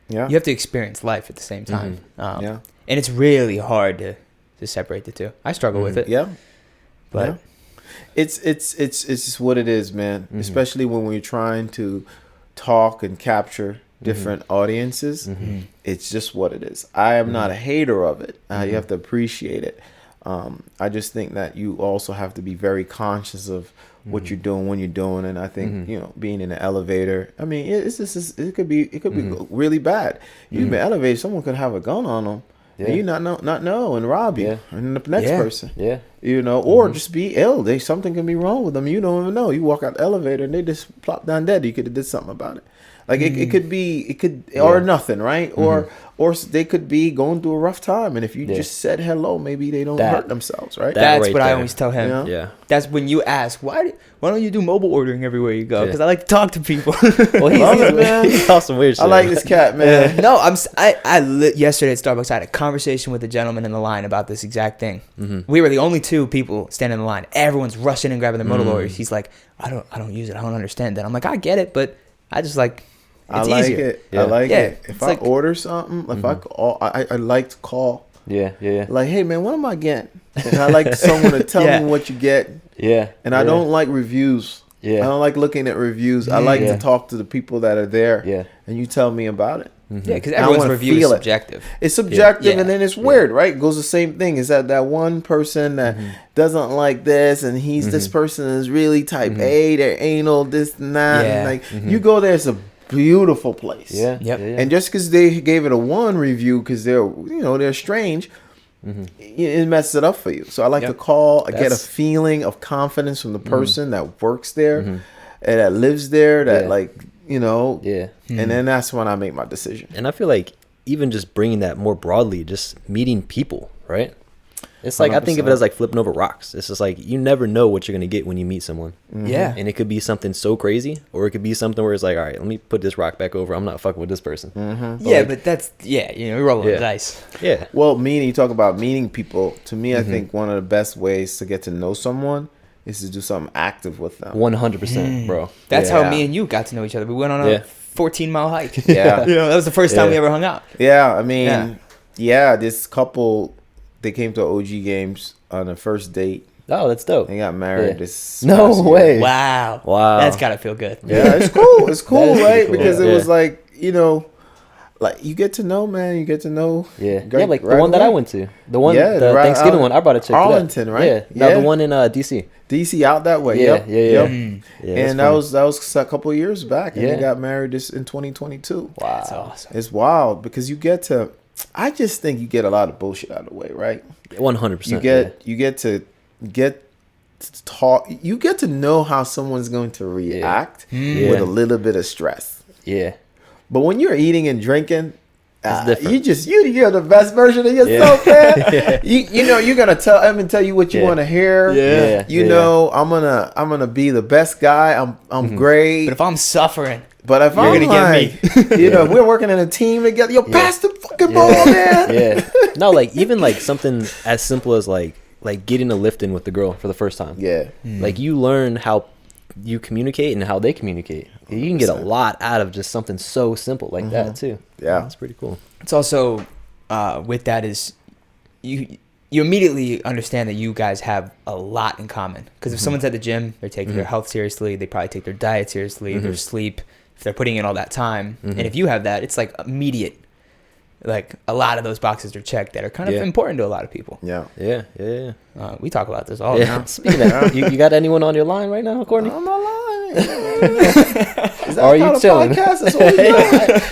have to experience life at the same time. And it's really hard to separate the two. I struggle with it. Yeah. But yeah. It's just what it is, man. Especially when we're trying to talk and capture different audiences. It's just what it is. I am not a hater of it. You have to appreciate it. I just think that you also have to be very conscious of what you're doing when you're doing, and I think being in an elevator. I mean, it could be really bad. You in the elevator, someone could have a gun on them. Yeah. And you not know and rob you and the next person. Yeah. Or just be ill. Something can be wrong with them. You don't even know. You walk out the elevator and they just plop down dead. You could have did something about it. Like it could or nothing, right? Or they could be going through a rough time, and if you just said hello, maybe they don't hurt themselves, right? That's right what I always tell him. Yeah. That's when you ask, why don't you do mobile ordering everywhere you go? Because I like to talk to people. Well, he's awesome weird shit. I like this cat, man. No, yesterday at Starbucks, I had a conversation with a gentleman in the line about this exact thing. We were the only two people standing in the line. Everyone's rushing and grabbing their motor orders. He's like, I don't use it. I don't understand that. I'm like, I get it, but I just like. It's I like easier. it. Yeah. I like it. If I order something, if I like to call. Yeah. Like, hey man, what am I getting? And I like someone to tell me what you get. Yeah. And I don't like reviews. Yeah. I don't like looking at reviews. I like to talk to the people that are there. Yeah. And you tell me about it. Yeah, because everyone's review is subjective. It's subjective, and then it's weird, right? It goes the same thing. Is that one person that doesn't like this, and this person is really type A, they're anal, this and that. Yeah. And like you go there, it's a beautiful place. Yeah. Yep. And just because they gave it a 1 review because they're strange, it messes it up for you. So I like to call. I get a feeling of confidence from the person that works there and that lives there. That and then that's when I make my decision. And I feel like even just bringing that more broadly, just meeting people, right? It's like 100%. I think of it as like flipping over rocks. It's just like you never know what you're gonna get when you meet someone. Yeah. And it could be something so crazy, or it could be something where it's like, all right, let me put this rock back over. I'm not fucking with this person. But that's you're rolling the dice. Yeah. Well, you talk about meeting people. To me, I think one of the best ways to get to know someone is to do something active with them. 100%, bro. That's how me and you got to know each other. We went on a 14-mile hike. Yeah. That was the first time we ever hung out. Yeah, I mean, this couple, they came to OG games on the first date. Oh, that's dope. They got married this No way. Year. Wow. That's got to feel good. Yeah, it's cool. It's cool, right? Cool. Because it was like, like you get to know, man. You get to know. Yeah. Like the one that I went to. The one, the Thanksgiving one. I brought a chick Arlington, right? Yeah. No, the one in DC. DC out that way. Yeah. And that was a couple of years back, and they got married in 2022. Wow. That's awesome. It's wild because you get to. I just think you get a lot of bullshit out of the way, right? 100%. You get to talk. You get to know how someone's going to react with a little bit of stress. Yeah. But when you're eating and drinking, you're the best version of yourself, man. You're gonna tell you what you want to hear. I'm gonna be the best guy. I'm great. But if I'm suffering. But if you're gonna get me, if we're working in a team together, pass the fucking ball, man. Yeah. No, like even like something as simple as like getting a lift in with the girl for the first time. Yeah. Like you learn how you communicate and how they communicate. You can get a lot out of just something so simple like that too. Yeah. That's pretty cool. It's also with that is you immediately understand that you guys have a lot in common. Because if someone's at the gym, they're taking their health seriously. They probably take their diet seriously, their sleep. If they're putting in all that time, and if you have that, it's like immediate. Like a lot of those boxes are checked that are kind of important to a lot of people. Yeah. We talk about this all the time. Speaking of that, you got anyone on your line right now, Courtney? I'm not lying. Is that are you chilling? That's what we doing.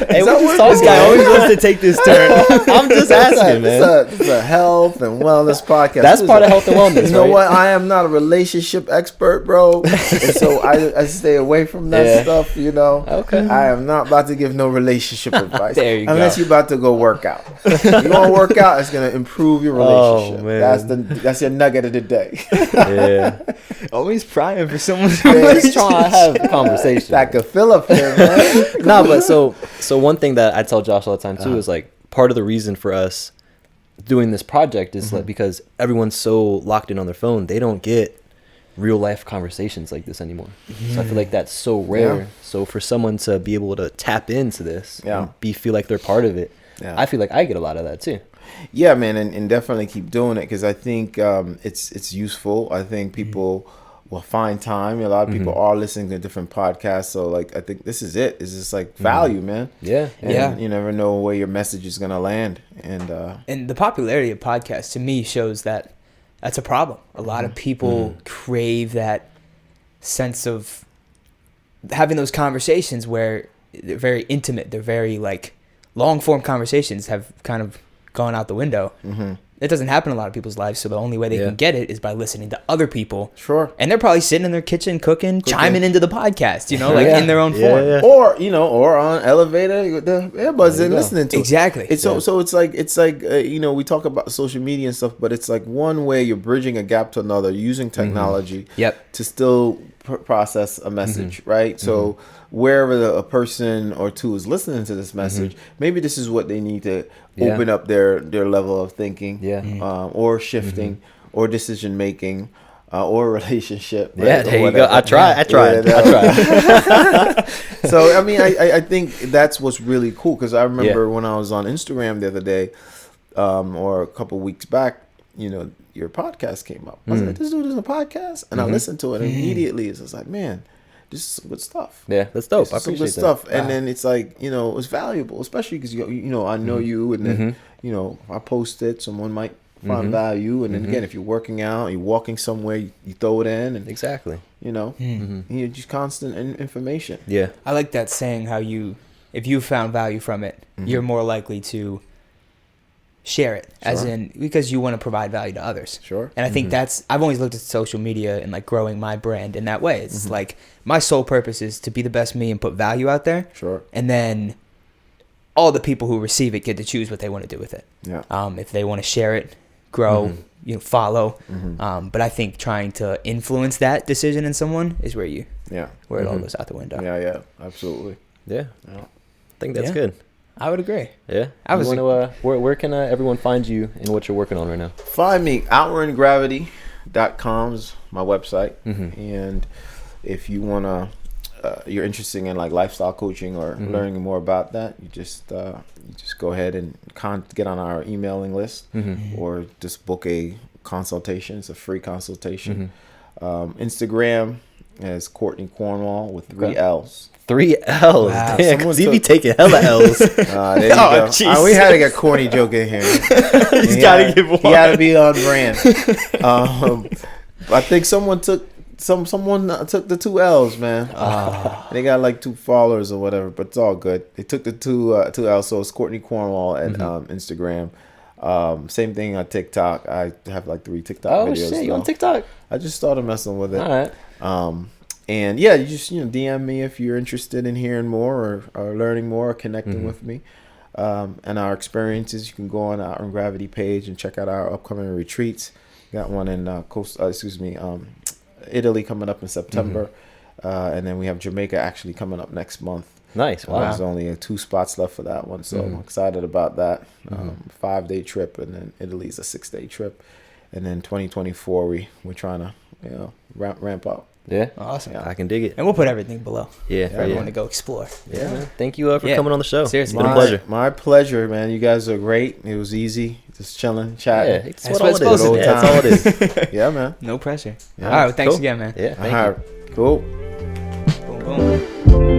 Hey, this guy always wants to take this turn. I'm just asking, man. It's a health and wellness podcast. That's part of health and wellness. You know what? I am not a relationship expert, bro, and so I stay away from that stuff. Okay. I am not about to give no relationship advice. There you unless you're about to go work out. You want to work out? It's gonna improve your relationship. Oh, man. That's your nugget of the day. Yeah. Always prying for someone. I'm just trying to have a conversation. Like a Philip here, man. No, but so one thing that I tell Josh all the time too is like part of the reason for us doing this project is like because everyone's so locked in on their phone, they don't get real life conversations like this anymore. So I feel like that's so rare. So for someone to be able to tap into this and feel like they're part of it, I feel like I get a lot of that too. Yeah, man, and definitely keep doing it, because I think it's useful. I think people will find time. A lot of people are listening to different podcasts, so like I think this is it. It's just like value, man. Yeah. And you never know where your message is gonna land. And the popularity of podcasts to me shows that that's a problem. A lot of people crave that sense of having those conversations where they're very intimate. They're very like long form conversations have kind of gone out the window. It doesn't happen in a lot of people's lives, so the only way they can get it is by listening to other people. Sure. And they're probably sitting in their kitchen cooking, chiming into the podcast, you know, like in their own form. Yeah. Or on elevator with the earbuds and listening to exactly. It. So it's like we talk about social media and stuff, but it's like one way you're bridging a gap to another using technology to still process a message, right? So wherever a person or two is listening to this message, maybe this is what they need to open up their level of thinking, or shifting, or decision making, or relationship. Right? Yeah, there you go. I tried. So I mean, I think that's what's really cool, because I remember when I was on Instagram the other day, or a couple weeks back, your podcast came up. I was like, this dude is a podcast, and I listened to it, and immediately it's just like, man, this is some good stuff. Yeah, that's dope. I some appreciate good stuff. And then it's like, it's valuable, especially because I know you, and then I post it, someone might find value, and then again, if you're working out, you're walking somewhere, you throw it in, and exactly, you're just constant information. Yeah, I like that saying, how if you found value from it, you're more likely to share it, as in because you want to provide value to others. Sure. And I think I've always looked at social media and like growing my brand in that way. It's like my sole purpose is to be the best me and put value out there. Sure. And then all the people who receive it get to choose what they want to do with it. Yeah. If they want to share it, grow, follow. But I think trying to influence that decision in someone is where it all goes out the window. Yeah, absolutely. Yeah. I think that's good. I would agree. Yeah. Where can everyone find you and what you're working on right now? Find me. outrungravity.com is my website. And if you want you're interested in like lifestyle coaching or learning more about that, you just go ahead and get on our emailing list, or just book a consultation. It's a free consultation. Instagram is Courtney Cornwall with 3 L's. 3 L's. Wow. Damn, because he be taking hella L's. There you go. We had to get corny joke in here. He's got to give one. He had to be on brand. I think someone took the 2 L's, man. They got like 2 followers or whatever, but it's all good. They took the 2 L's, so it's Courtney Cornwall and Instagram. Same thing on TikTok. I have like 3 TikTok videos. Oh shit, you on TikTok? I just started messing with it. All right. And yeah, you just DM me if you're interested in hearing more or learning more or connecting with me and our experiences. You can go on our Outrun Gravity page and check out our upcoming retreats. Got one in Italy coming up in September, and then we have Jamaica actually coming up next month. Nice. Wow. There's only 2 spots left for that one, so I'm excited about that. 5-day trip, and then Italy's a 6-day trip, and then 2024 we're trying to ramp up. Yeah. Awesome. Yeah, I can dig it. And we'll put everything below. Yeah. For everyone to go explore. Yeah, man. Thank you for coming on the show. Seriously. It's been a pleasure. My pleasure, man. You guys are great. It was easy. Just chilling, chatting. Yeah, that's what it's supposed to be. That's all it is. Yeah, man. No pressure. Yeah. All right. Well, thanks again, man. Yeah. Thank you. Cool. Boom, boom.